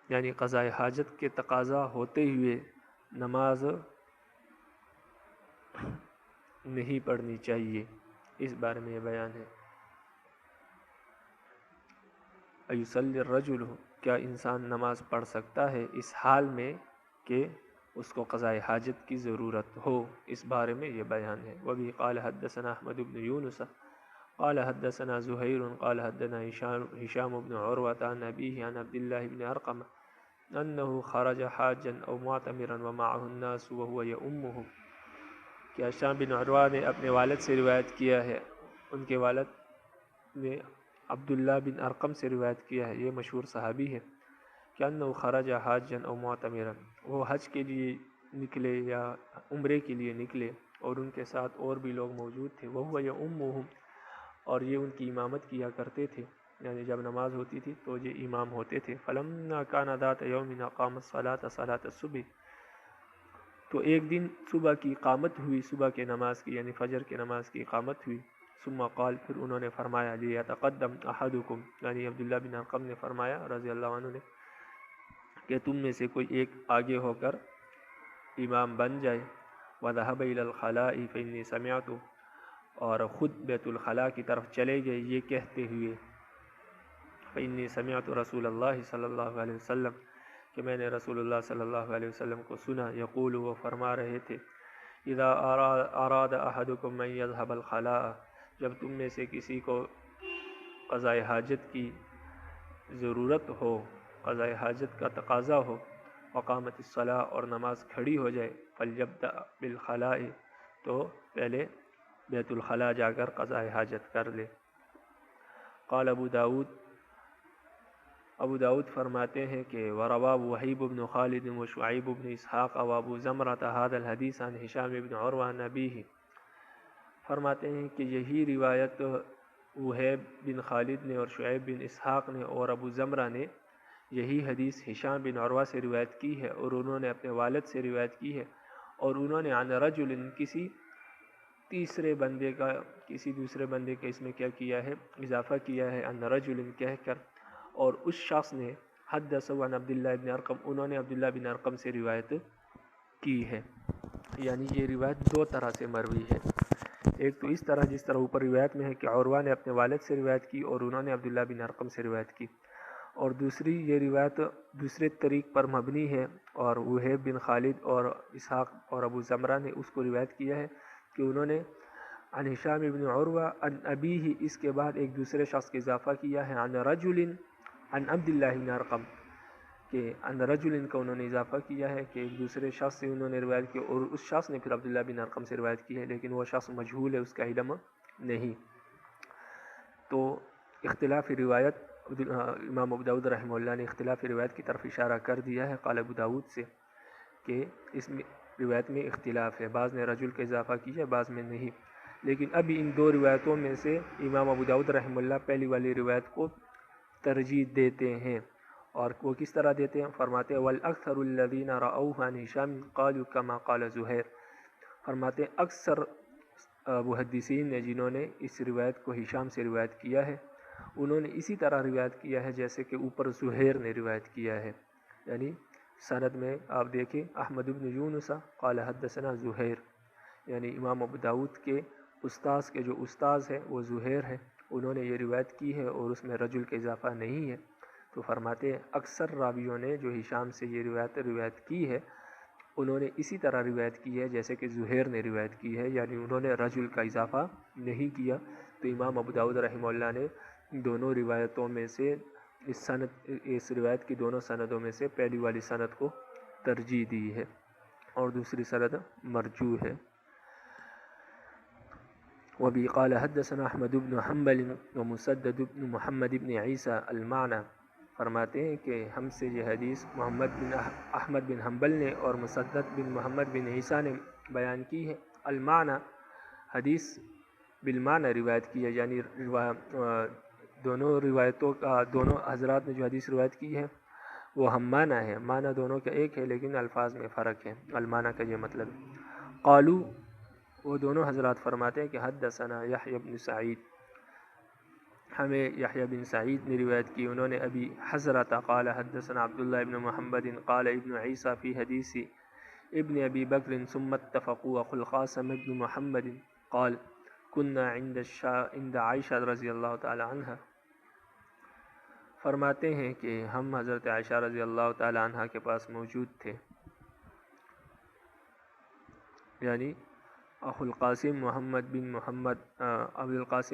یعنی قضاء حاجت کے تقاضا ہوتے ہوئے نماز نہیں پڑھنی چاہیے، اس بارے میں یہ بیان ہے. ایصلی الرجل، کیا انسان نماز پڑھ سکتا ہے اس حال میں کہ اس کو قضاء حاجت کی ضرورت ہو، اس بارے میں یہ بیان ہے. وبه قال حدثنا احمد بن یونس قال حدثنا زہیر قال حدثنا ہشام بن عروة عن ابیہ عن عبد اللہ بن ارقم انه خرج حاجا او معتمرا ومعه الناس وهو يؤمهم. کہ ہشام بن عروہ نے اپنے والد سے روایت کیا ہے، ان کے والد نے عبداللہ بن ارقم سے روایت کیا ہے، یہ مشہور صحابی ہے، کہ انه خرج حاجا او معتمرا، وہ حج کے لیے نکلے یا عمرے کے لیے نکلے اور ان کے ساتھ اور بھی لوگ موجود تھے. وهو يؤمهم، اور یہ ان کی امامت کیا کرتے تھے، یعنی جب نماز ہوتی تھی تو یہ امام ہوتے تھے. فلما كان ذات يوم اقام الصلاة صلاة الصبح، تو ایک دن صبح کی اقامت ہوئی، صبح کے نماز کی یعنی فجر کے نماز کی اقامت ہوئی. ثم قال، پھر انہوں نے فرمایا، لیتقدم احدکم، یعنی عبداللہ بن ارقم نے فرمایا رضی اللہ عنہ نے کہ تم میں سے کوئی ایک آگے ہو کر امام بن جائے. وذهب الى الخلاء فاني سمعت، اور خود بیت الخلاء کی طرف چلے گئے یہ کہتے ہوئے، فإني سمعت رسول اللہ صلی اللہ علیہ وسلم، کہ میں نے رسول اللہ صلی اللہ علیہ وسلم کو سنا، یقول، وہ فرما رہے تھے، اذا اراد احدکم ان يذهب الخلاء، جب تم میں سے کسی کو قضاء حاجت کی ضرورت ہو، قضاء حاجت کا تقاضا ہو، وقامت الصلاة، اور نماز کھڑی ہو جائے، فلیبدأ بالخلاء، تو پہلے بیت الخلاء جا کر قضاء حاجت کر لے. قال ابو داود ابو داود فرماتے ہیں کہ وروا وحیب بن خالد و شعیب بن اسحاق و ابو زمرہ هذا الحدیث عن ہشام بن عروہ عن ابیہ، فرماتے ہیں کہ یہی روایت وحیب بن خالد نے اور شعیب بن اسحاق نے اور ابو زمرہ نے یہی حدیث ہشام بن عروہ سے روایت کی ہے، اور انہوں نے اپنے والد سے روایت کی ہے، اور انہوں نے عن رجل کسی دوسرے بندے کا اس میں کیا کیا ہے، اضافہ کیا ہے، عن رجل کہہ کر، اور اس شخص نے حدثہ عن عبداللہ بن ارقم، انہوں نے عبداللہ بن ارقم سے روایت کی ہے۔ یعنی یہ روایت دو طرح سے مروی ہے، ایک تو اس طرح جس طرح اوپر روایت میں ہے کہ عروہ نے اپنے والد سے روایت کی اور انہوں نے عبداللہ بن ارقم سے روایت کی، اور دوسری یہ روایت دوسرے طریق پر مبنی ہے، اور وحیب بن خالد اور اسحاق اور ابو زمرہ نے اس کو روایت کیا ہے کہ انہوں نے عن ہشام بن عروہ عن ابیہ، اس کے بعد ایک دوسرے شخص کا اضافہ کیا ہے، عن رجل عن عبداللہ بن ارقم، کہ عن رجل کا انہوں نے اضافہ کیا ہے کہ ایک دوسرے شخص سے انہوں نے روایت کی، اور اس شخص نے پھر عبداللہ بن ارقم سے روایت کی ہے، لیکن وہ شخص مجہول ہے، اس کا علم نہیں۔ تو اختلاف روایت، امام ابو داود رحمہ اللہ نے اختلاف روایت کی طرف اشارہ کر دیا ہے قال ابو داود سے، کہ اس میں روایت میں اختلاف ہے، بعض نے رجل کا اضافہ کیا ہے، بعض میں نہیں، لیکن ابھی ان دو روایتوں میں سے امام ابو داود رحمہ اللہ پہلی والی روایت کو ترجیح دیتے ہیں، اور وہ کس طرح دیتے ہیں، فرماتے ہیں والاکثر الذین رأوہ عن ہشام قالوا کما قال زہیر، فرماتے ہیں اکثر محدثین نے جنہوں نے اس روایت کو ہشام سے روایت کیا ہے، انہوں نے اسی طرح روایت کیا ہے جیسے کہ اوپر زہیر نے روایت کیا ہے، یعنی سند میں آپ دیکھیں احمد بن یونس قال حدثنا زہیر، یعنی امام ابو داود کے استاذ کے جو استاذ ہے وہ زہیر ہے، انہوں نے یہ روایت کی ہے اور اس میں رجل کا اضافہ نہیں ہے، تو فرماتے ہیں اکثر راویوں نے جو ہشام سے یہ روایت کی ہے انہوں نے اسی طرح روایت کی ہے جیسے کہ زہیر نے روایت کی ہے، یعنی انہوں نے رجل کا اضافہ نہیں کیا۔ تو امام ابو داود رحمہ اللہ نے دونوں روایتوں میں سے اس روایت کی دونوں سندوں میں سے پہلی والی سند کو ترجیح دی ہے، اور دوسری سند مرجوح ہے۔ وبی قال حدثنا احمد بن حنبل ومسدد بن محمد بن عیسیٰ المعنى، فرماتے ہیں کہ ہم سے یہ حدیث احمد بن حنبل نے اور مسدد بن محمد بن عیسیٰ نے بیان کی ہے، المعنى حدیث بالمعنی روایت کی ہے، یعنی دونوں روایتوں کا، دونوں حضرات نے جو حدیث روایت کی ہے وہ ہم معنی ہے، معنی دونوں کا ایک ہے لیکن الفاظ میں فرق ہے، المعنی کا یہ مطلب ہے۔ قالو، وہ دونوں حضرات فرماتے ہیں کہ حدثنا یحیی بن سعید، ہمیں یحییٰ بن سعید نے روایت کی، انہوں نے ابی حضرت قال حدثنا عبداللہ ابن محمد قال ابن عیسیٰ فی حدیث ابن ابی بکر ثم اتفقوا اخو القاسم ابن محمد قال كنا عند عائشہ رضی اللہ تعالی عنہ، فرماتے ہیں کہ ہم حضرت عائشہ رضی اللہ تعالی عنہ کے پاس موجود تھے، یعنی ابو القاسم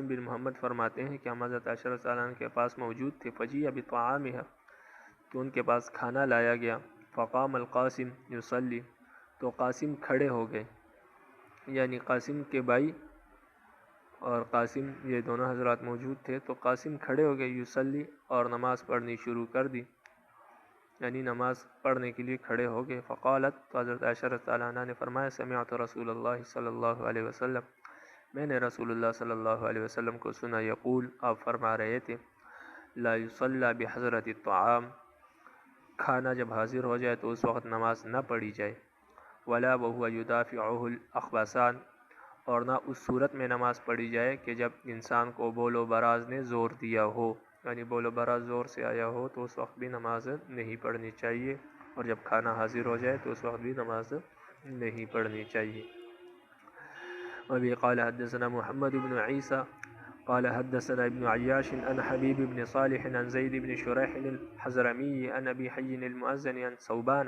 بن محمد فرماتے ہیں کہ ہم حضرت عائشہ رضی اللہ عنہ کے پاس موجود تھے، فجیء بطعامها، تو ان کے پاس کھانا لایا گیا، فقام القاسم یصلی، تو قاسم کھڑے ہو گئے، یعنی قاسم کے بھائی اور قاسم یہ دونوں حضرات موجود تھے، تو قاسم کھڑے ہو گئے، یصلی، اور نماز پڑھنی شروع کر دی، یعنی نماز پڑھنے کے لیے کھڑے ہو گئے، فقالت، تو حضرت عائشہ رضی اللہ عنہ نے فرمایا سمعت رسول اللہ صلی اللہ علیہ وسلم، میں نے رسول اللہ صلی اللہ علیہ وسلم کو سنا، یقول، آپ فرما رہے تھے، لا یصلی بحضرت الطعام، کھانا جب حاضر ہو جائے تو اس وقت نماز نہ پڑھی جائے، ولا وهو یدافعہ الاخبثان، اور نہ اس صورت میں نماز پڑھی جائے کہ جب انسان کو بول و براز نے زور دیا ہو، یعنی بول و براز زور سے آیا ہو تو اس وقت بھی نماز نہیں پڑھنی چاہیے، اور جب کھانا حاضر ہو جائے تو اس وقت بھی نماز نہیں پڑھنی چاہیے۔ وبی قال حدثنا محمد بن عیسیٰ قال حدثنا ابن عیاش عن حبیب بن صالح عن زید بن شریح الحضرمی عن ابی حی المؤذن عن ثوبان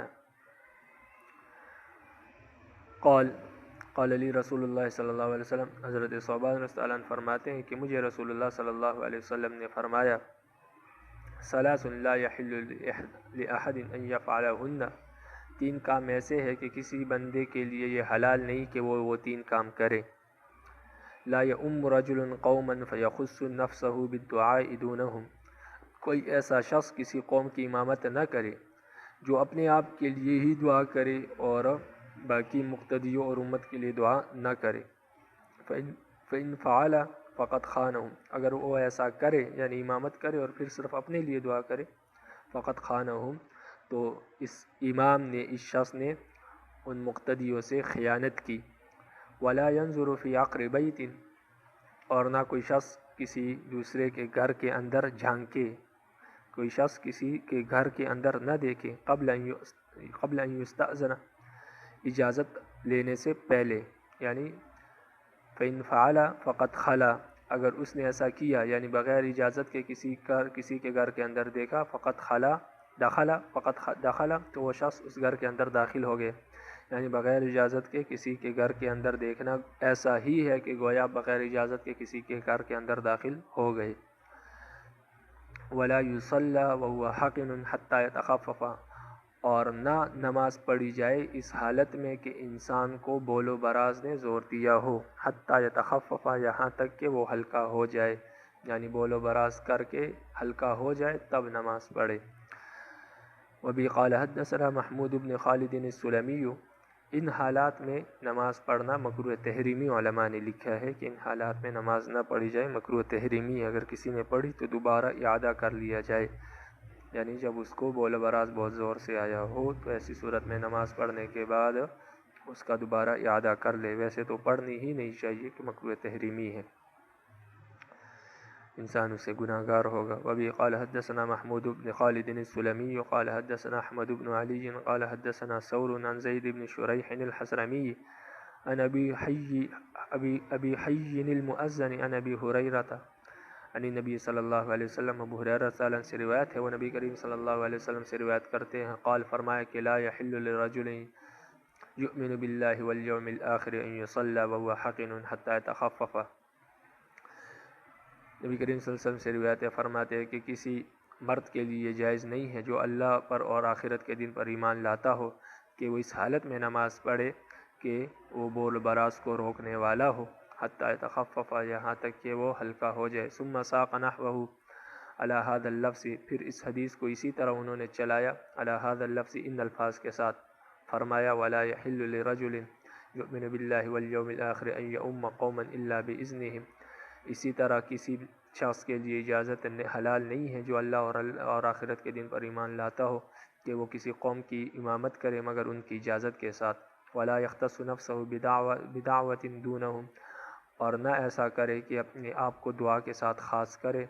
قال قال لی رسول اللہ صلی اللہ علیہ وسلم، حضرت ثوبان رضی اللہ عنہ فرماتے ہیں کہ مجھے رسول اللہ صلی اللہ علیہ وسلم نے فرمایا، ثلاث لا یحل لأحد ان یفعلہن، تین کام ایسے ہے کہ کسی بندے کے لیے یہ حلال نہیں کہ وہ تین کام کرے، لا یؤم رجل قوما فیخص نفسہ بالدعاء دونہم، کوئی ایسا شخص کسی قوم کی امامت نہ کرے جو اپنے آپ کے لیے ہی دعا کرے اور باقی مقتدیوں اور امت کے لیے دعا نہ کرے. فَإِن فَعَلَ فَقَدْ خَانَهُمْ، اگر وہ ایسا کرے یعنی امامت کرے اور پھر صرف اپنے لیے دعا کرے، فَقَدْ خَانَهُمْ، تو اس امام نے، اس شخص نے ان مقتدیوں سے خیانت کی. وَلَا يَنظُرُ فِي عَقْرِ بَيْتٍ، اور نہ کوئی شخص کسی دوسرے کے گھر کے اندر جھانکے، کوئی شخص کسی کے گھر کے اندر نہ دیکھے قبل ان یستأذن، اجازت لینے سے پہلے، یعنی فَإِن فَعَلَ فَقَدْ خَلَا، اگر اس نے ایسا کیا یعنی بغیر اجازت کے کسی کے گھر کے اندر دیکھا، فقط دخل، تو وہ شخص اس گھر کے اندر داخل ہو گئے. یعنی بغیر اجازت کے کسی کے گھر کے اندر دیکھنا ایسا ہی ہے کہ گویا بغیر اجازت کے کسی کے گھر کے اندر داخل ہو گئے. وَلَا يُصَلَّى وَهُوَ حَقِنٌ حَتَّى يَتَخَفَّفَ، اور نہ نماز پڑھی جائے اس حالت میں کہ انسان کو بول و براز نے زور دیا ہو. حَتَّى يَتَخَفَّفَ، یہاں تک کہ وہ ہلکا ہو جائے، یعنی بول و براز کر کے ہلکا ہو جائے تب نماز پڑھے. وَبِهِ قَالَ حَدَّثَنَا محمود بن خالد السلمی، ان حالات میں نماز پڑھنا مکروہ تحریمی علماء نے لکھا ہے کہ ان حالات میں نماز نہ پڑھی جائے، مکروہ تحریمی. اگر کسی نے پڑھی تو دوبارہ اعادہ کر لیا جائے، یعنی جب اس کو بول و براز بہت زور سے آیا ہو تو ایسی صورت میں نماز پڑھنے کے بعد اس کا دوبارہ اعادہ کر لے. ویسے تو پڑھنی ہی نہیں چاہیے کہ مکروہ تحریمی ہے، انسان اسے گناہ گار ہوگا. وَبِهِ قَالَ حَدَّثَنَا محمود بن خالد السلمی قال حدثنا احمد بن علی قال حدثنا ثور عن زید بن شریح الحضرمی عن ابی حی المؤذن عن ابی ہریرہ عن النبی صلی اللہ علیہ وسلم. ابو ہریرہ رضی اللہ عنہ سے روایت ہے، وہ نبی کریم صلی اللہ علیہ وسلم سے روایت کرتے ہیں. قال، فرمایا کہ لا يحل لرجل یؤمن باللہ والیوم الآخر ان یصلی وهو حقن حتی یتخفف. نبی کریم صلی اللہ علیہ وسلم سے روایت ہے، فرماتے ہیں کہ کسی مرد کے لیے جائز نہیں ہے جو اللہ پر اور آخرت کے دن پر ایمان لاتا ہو کہ وہ اس حالت میں نماز پڑھے کہ وہ بول براز کو روکنے والا ہو. حتی یتخفف، یہاں تک کہ وہ ہلکا ہو جائے. ثم ساق نحوہ علی ھذا اللفظ، پھر اس حدیث کو اسی طرح انہوں نے چلایا علی ھذا اللفظ، ان الفاظ کے ساتھ. فرمایا ولا یحل لرجل یؤمن باللہ والیوم الآخر ان یؤم قوما الا باذنہ. اسی طرح کسی شخص کے لیے اجازت حلال نہیں ہے جو اللہ اور آخرت کے دن پر ایمان لاتا ہو کہ وہ کسی قوم کی امامت کرے مگر ان کی اجازت کے ساتھ. ولا یختص نفسہ بدعوۃ دونہم، اور نہ ایسا کرے کہ اپنے آپ کو دعا کے ساتھ خاص کرے،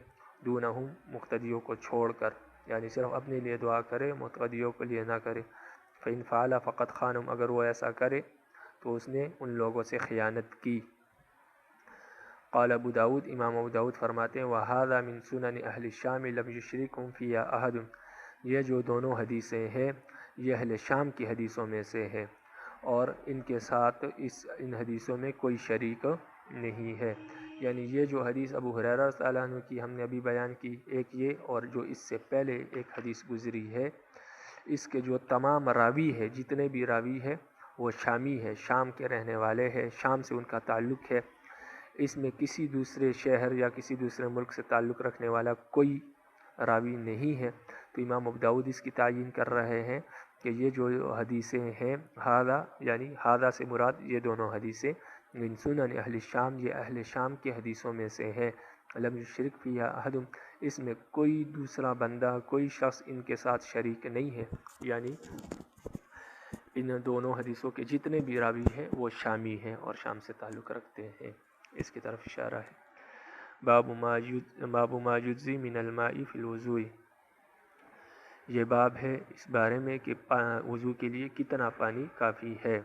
دونہم مقتدیوں کو چھوڑ کر، یعنی صرف اپنے لیے دعا کرے، مقتدیوں کے لیے نہ کرے. فإن فعل فقد خانہم، اگر وہ ایسا کرے تو اس نے ان لوگوں سے خیانت کی. قال ابو داود، امام ابو داود فرماتے ہیں وَهَذَا مِن سُنَنِ أَهْلِ الشَّامِ لَمْ يُشْرِكْهُمْ فِيهَا أَحَدٌ، یہ جو دونوں حدیثیں ہیں یہ اہل شام کی حدیثوں میں سے ہے اور ان کے ساتھ ان حدیثوں میں کوئی شریک نہیں ہے. یعنی یہ جو حدیث ابو ہریرہ رضی اللہ عنہ کی ہم نے ابھی بیان کی، ایک یہ اور جو اس سے پہلے ایک حدیث گزری ہے، اس کے جو تمام راوی ہے، جتنے بھی راوی ہے وہ شامی ہے، شام کے رہنے والے ہیں، شام سے ان کا تعلق ہے. اس میں کسی دوسرے شہر یا کسی دوسرے ملک سے تعلق رکھنے والا کوئی راوی نہیں ہے. تو امام ابو داؤد اس کی تعیین کر رہے ہیں کہ یہ جو حدیثیں ہیں، ہاذا یعنی ہاذا سے مراد یہ دونوں حدیثیں من سنن اہل شام، یہ اہل شام کے حدیثوں میں سے ہے. لم یشرک فیہا احد، اس میں کوئی دوسرا بندہ، کوئی شخص ان کے ساتھ شریک نہیں ہے، یعنی ان دونوں حدیثوں کے جتنے بھی راوی ہیں وہ شامی ہیں اور شام سے تعلق رکھتے ہیں. اس کی طرف اشارہ ہے. باب ما یجزی من الماء فی الوضوء، یہ باب ہے اس بارے میں کہ وضو کے لیے کتنا پانی کافی ہے،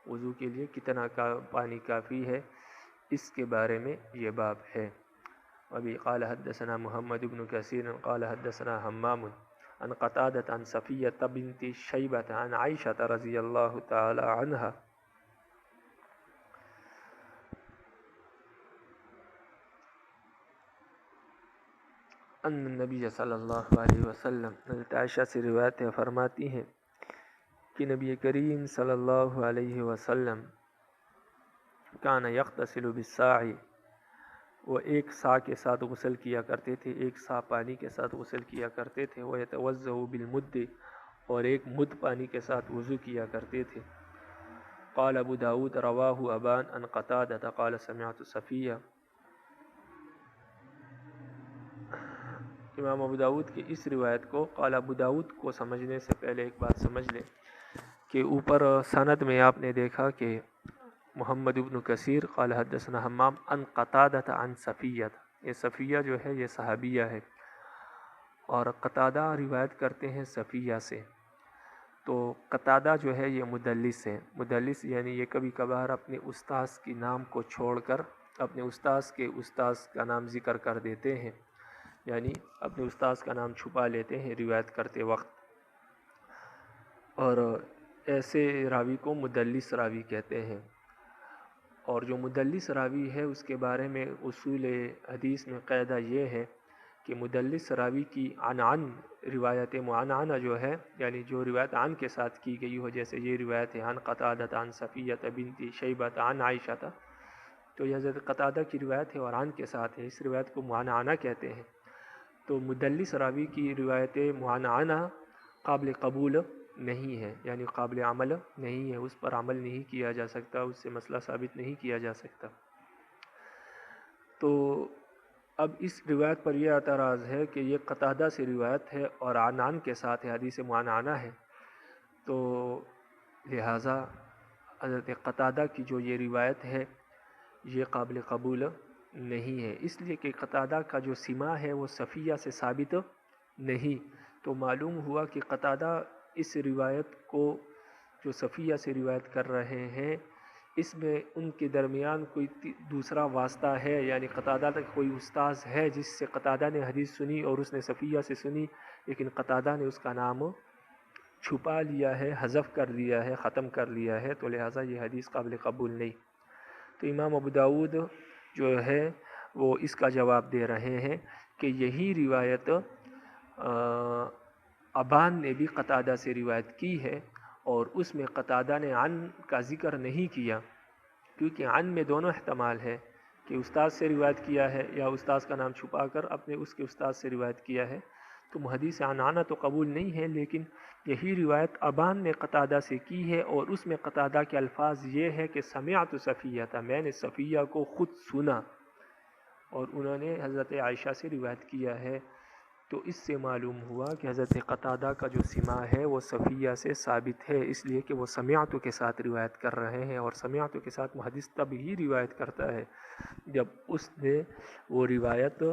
وضو کے لیے کتنا پانی کافی ہے، اس کے بارے میں یہ باب ہے. ابھی قال حدثنا محمد بن کثیر قال حدثنا حمام عن قتادة عن صفیہ بنت شیبۃ عن عائشہ رضی اللہ تعالی عنہا ان نبی صلی اللہ علیہ وسلم، حضرت عائشہ سے روایت ہے، فرماتی ہیں کہ نبی کریم صلی اللہ علیہ وسلم کان یغتسل بالصاع، وہ ایک سا کے ساتھ غسل کیا کرتے تھے، ایک سا پانی کے ساتھ غسل کیا کرتے تھے، وَيَتَوَضَّأُ بِالْمُدِّ اور ایک مد پانی کے ساتھ وضو کیا کرتے تھے۔ قال ابو داود رواہ ابان عن قتادہ قال سمعت صفیہ۔ امام ابو داود کی اس روایت کو قال ابو داود کو سمجھنے سے پہلے ایک بات سمجھ لیں کہ اوپر سند میں آپ نے دیکھا کہ محمد ابن کثیر قال حدثنا حمام عن قتادہ عن صفیہ، یہ صفیہ جو ہے یہ صحابیہ ہے اور قتادہ روایت کرتے ہیں صفیہ سے، تو قتادہ جو ہے یہ مدلس ہے۔ مدلس یعنی یہ کبھی کبھار اپنے استاذ کی نام کو چھوڑ کر اپنے استاذ کے استاذ کا نام ذکر کر دیتے ہیں، یعنی اپنے استاذ کا نام چھپا لیتے ہیں روایت کرتے وقت، اور ایسے راوی کو مدلس راوی کہتے ہیں۔ اور جو مدلس راوی ہے اس کے بارے میں اصول حدیث میں قاعدہ یہ ہے کہ مدلس راوی کی عن روایت معنعنہ جو ہے، یعنی جو روایت عن کے ساتھ کی گئی ہو، جیسے یہ روایت ہے عن قتادہ عن صفیہ بنت شیبہ عن عائشہ، تو یہ حضرت قتادہ کی روایت ہے اور عن کے ساتھ ہے، اس روایت کو معنعنہ کہتے ہیں۔ تو مدلس راوی کی روایت معنعنہ قابل قبول نہیں ہے، یعنی قابل عمل نہیں ہے، اس پر عمل نہیں کیا جا سکتا، اس سے مسئلہ ثابت نہیں کیا جا سکتا۔ تو اب اس روایت پر یہ اعتراض ہے کہ یہ قتادہ سے روایت ہے اور عنان کے ساتھ ہے، حدیث معنعنہ ہے، تو لہٰذا حضرت قتادہ کی جو یہ روایت ہے یہ قابل قبول نہیں ہے، اس لیے کہ قتادہ کا جو سماع ہے وہ صفیہ سے ثابت نہیں۔ تو معلوم ہوا کہ قتادہ اس روایت کو جو صفیہ سے روایت کر رہے ہیں اس میں ان کے درمیان کوئی دوسرا واسطہ ہے، یعنی قتادہ تک کوئی استاذ ہے جس سے قتادہ نے حدیث سنی اور اس نے صفیہ سے سنی، لیکن قتادہ نے اس کا نام چھپا لیا ہے، حذف کر دیا ہے، ختم کر لیا ہے، تو لہٰذا یہ حدیث قابل قبول نہیں۔ تو امام ابو داود جو ہے وہ اس کا جواب دے رہے ہیں کہ یہی روایت ابان نے بھی قتادہ سے روایت کی ہے اور اس میں قتادہ نے عن کا ذکر نہیں کیا، کیونکہ عن میں دونوں احتمال ہے کہ استاذ سے روایت کیا ہے یا استاذ کا نام چھپا کر اپنے اس کے استاذ سے روایت کیا ہے، تو حدیث عنعنہ تو قبول نہیں ہے، لیکن یہی روایت ابان نے قتادہ سے کی ہے اور اس میں قتادہ کے الفاظ یہ ہے کہ سمعت صفیہ تھا، میں نے صفیہ کو خود سنا، اور انہوں نے حضرت عائشہ سے روایت کیا ہے۔ تو اس سے معلوم ہوا کہ حضرت قتادہ کا جو سماع ہے وہ صفیہ سے ثابت ہے، اس لیے کہ وہ سمعت کے ساتھ روایت کر رہے ہیں، اور سمعت کے ساتھ محدث تب ہی روایت کرتا ہے جب اس نے وہ روایت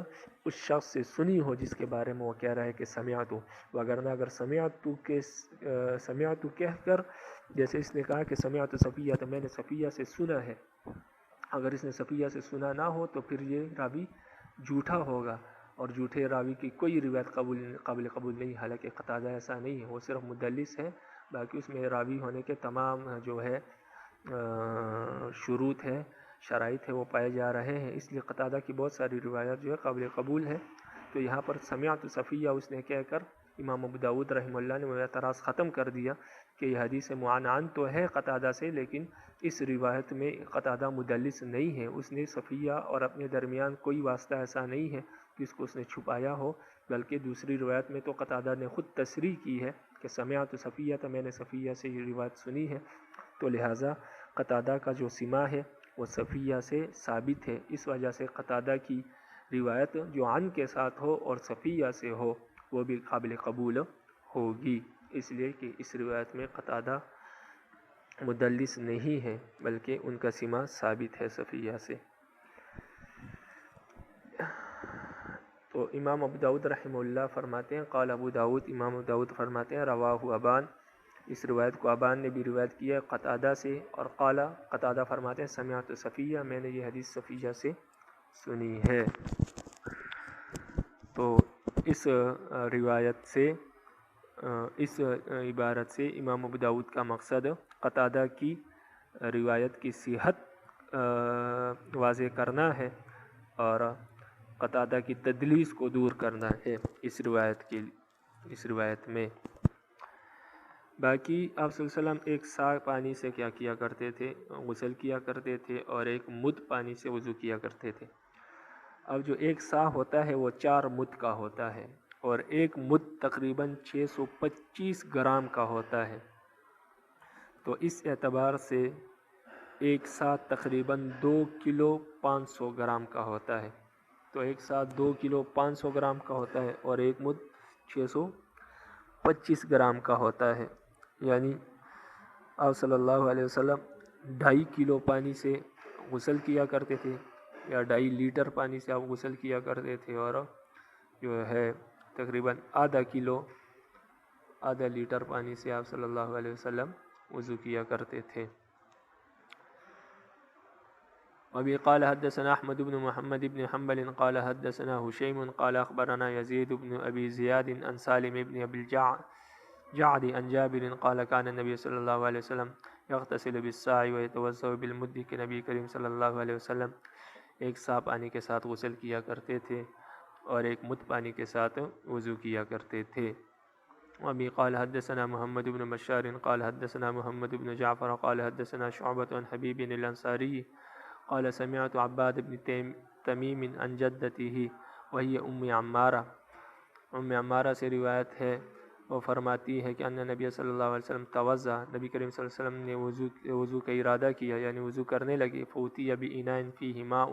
اس شخص سے سنی ہو جس کے بارے میں وہ کہہ رہا ہے کہ سمعت، وگرنہ اگر سمعت کہہ کر، جیسے اس نے کہا کہ سمعت صفیہ تو میں نے صفیہ سے سنا ہے، اگر اس نے صفیہ سے سنا نہ ہو تو پھر یہ راوی جھوٹا ہوگا، اور جھوٹے راوی کی کوئی روایت قابل قبول نہیں، حالانکہ قتادہ ایسا نہیں ہے، وہ صرف مدلس ہے، باقی اس میں راوی ہونے کے تمام جو ہے شروط ہے، شرائط ہے، وہ پائے جا رہے ہیں، اس لیے قتادہ کی بہت ساری روایات جو ہے قابل قبول ہے۔ تو یہاں پر سمعت صفیہ اس نے کہہ کر امام ابو داود رحمہ اللہ نے وہ اعتراض ختم کر دیا کہ یہ حدیث معنعن تو ہے قتادہ سے، لیکن اس روایت میں قتادہ مدلس نہیں ہے، اس نے صفیہ اور اپنے درمیان کوئی واسطہ ایسا نہیں ہے جس کو اس نے چھپایا ہو، بلکہ دوسری روایت میں تو قتادہ نے خود تصریح کی ہے کہ سمعت صفیہ تو میں نے صفیہ سے یہ روایت سنی ہے، تو لہٰذا قتادہ کا جو سماع ہے وہ صفیہ سے ثابت ہے، اس وجہ سے قتادہ کی روایت جو عن کے ساتھ ہو اور صفیہ سے ہو وہ بھی قابل قبول ہوگی، اس لیے کہ اس روایت میں قتادہ مدلس نہیں ہے بلکہ ان کا سماع ثابت ہے صفیہ سے۔ تو امام ابو داود رحمہ اللہ فرماتے ہیں قال ابو داود، امام ابو داود فرماتے ہیں رواہ ابان، اس روایت کو ابان نے بھی روایت کیا ہے قتادہ سے، اور قال قتادہ فرماتے ہیں سمعت صفیہ، میں نے یہ حدیث صفیہ سے سنی ہے۔ تو اس روایت سے، اس عبارت سے امام ابو داود کا مقصد قتادہ کی روایت کی صحت واضح کرنا ہے اور قتادہ کی تدلیس کو دور کرنا ہے اس روایت میں۔ باقی آپ صلی اللہ علیہ وسلم ایک سا پانی سے کیا کیا کرتے تھے، غسل کیا کرتے تھے، اور ایک مد پانی سے وضو کیا کرتے تھے۔ اب جو ایک سا ہوتا ہے وہ 4 مد کا ہوتا ہے اور ایک مد تقریباً 625 گرام کا ہوتا ہے، تو اس اعتبار سے ایک سا تقریباً 2 کلو 500 گرام کا ہوتا ہے، تو ایک ساتھ 2 کلو 500 گرام کا ہوتا ہے اور ایک مد 625 گرام کا ہوتا ہے، یعنی آپ صلی اللہ علیہ وسلم 2.5 کلو پانی سے غسل کیا کرتے تھے یا 2.5 لیٹر پانی سے آپ غسل کیا کرتے تھے، اور جو ہے تقریباً آدھا لیٹر پانی سے آپ صلی اللہ علیہ وسلم وضو کیا کرتے تھے۔ وبه قال حدثنا احمد بن محمد بن حنبل قال حدثنا هشيم قال اخبرنا يزيد بن ابي زياد عن سالم بن ابي الجعد عن جابر قال كان النبي صلى الله عليه وسلم يغتسل بالساع ويتوضا بالمد، کہ نبی کریم صلی اللہ علیہ وسلم ایک سا پانی کے ساتھ غسل کیا کرتے تھے اور ایک مد پانی کے ساتھ وضو کیا کرتے تھے۔ وبه قال حدثنا محمد بن بشار قال حدثنا محمد بن جعفر قال حدثنا شعبة عن حبيب الأنصاري قال سمعت عباد بن تمیم عن جدته وهي ام عمارہ سے روایت ہے، وہ فرماتی ہے کہ ان نبی صلی اللہ علیہ وسلم توضا، نبی کریم صلی اللہ علیہ وسلم نے وضو کا ارادہ کیا، یعنی وضو کرنے لگے، فوتی بإناء فیہ ماء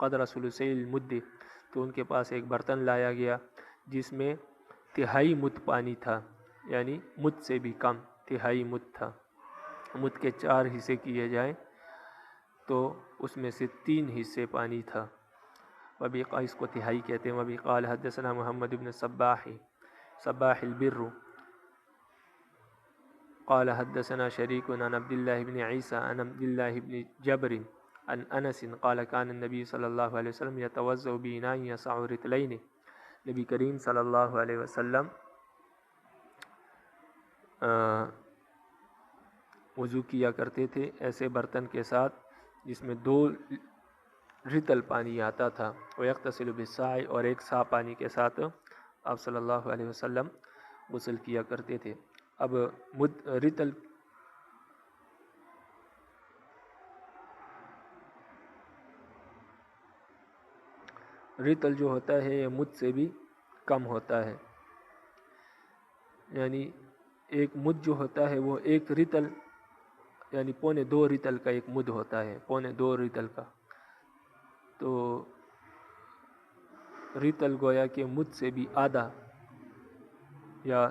قدر ثلثی المد، تو ان کے پاس ایک برتن لایا گیا جس میں 1/3 مد پانی تھا، یعنی مد سے بھی کم 1/3 مد تھا، مد کے 4 حصے کیے جائیں تو اس میں سے 3 حصے پانی تھا، وبی اس کو 1/3 کہتے ہیں۔ وبی قال حدثنا محمد بن صباح البر قال حدثنا شریک عن عبد الله بن عیسى عن عبد الله بن جبر عن انس قال كان النبي صلی اللہ علیہ وسلم يتوضأ بإناء يسع رجلين، نبی کریم صلی اللہ علیہ وسلم وضو کیا کرتے تھے ایسے برتن کے ساتھ جس میں 2 رطل پانی آتا تھا، ويغتسل بالساع، اور ایک سا پانی کے ساتھ آپ صلی اللہ علیہ وسلم غسل کیا کرتے تھے۔ اب رطل جو ہوتا ہے یہ مد سے بھی کم ہوتا ہے، یعنی ایک مد جو ہوتا ہے وہ 1 رطل یعنی 2.25 رطل کا ایک مد ہوتا ہے، 2.25 رطل کا، تو رطل گویا کہ مد سے بھی آدھا یا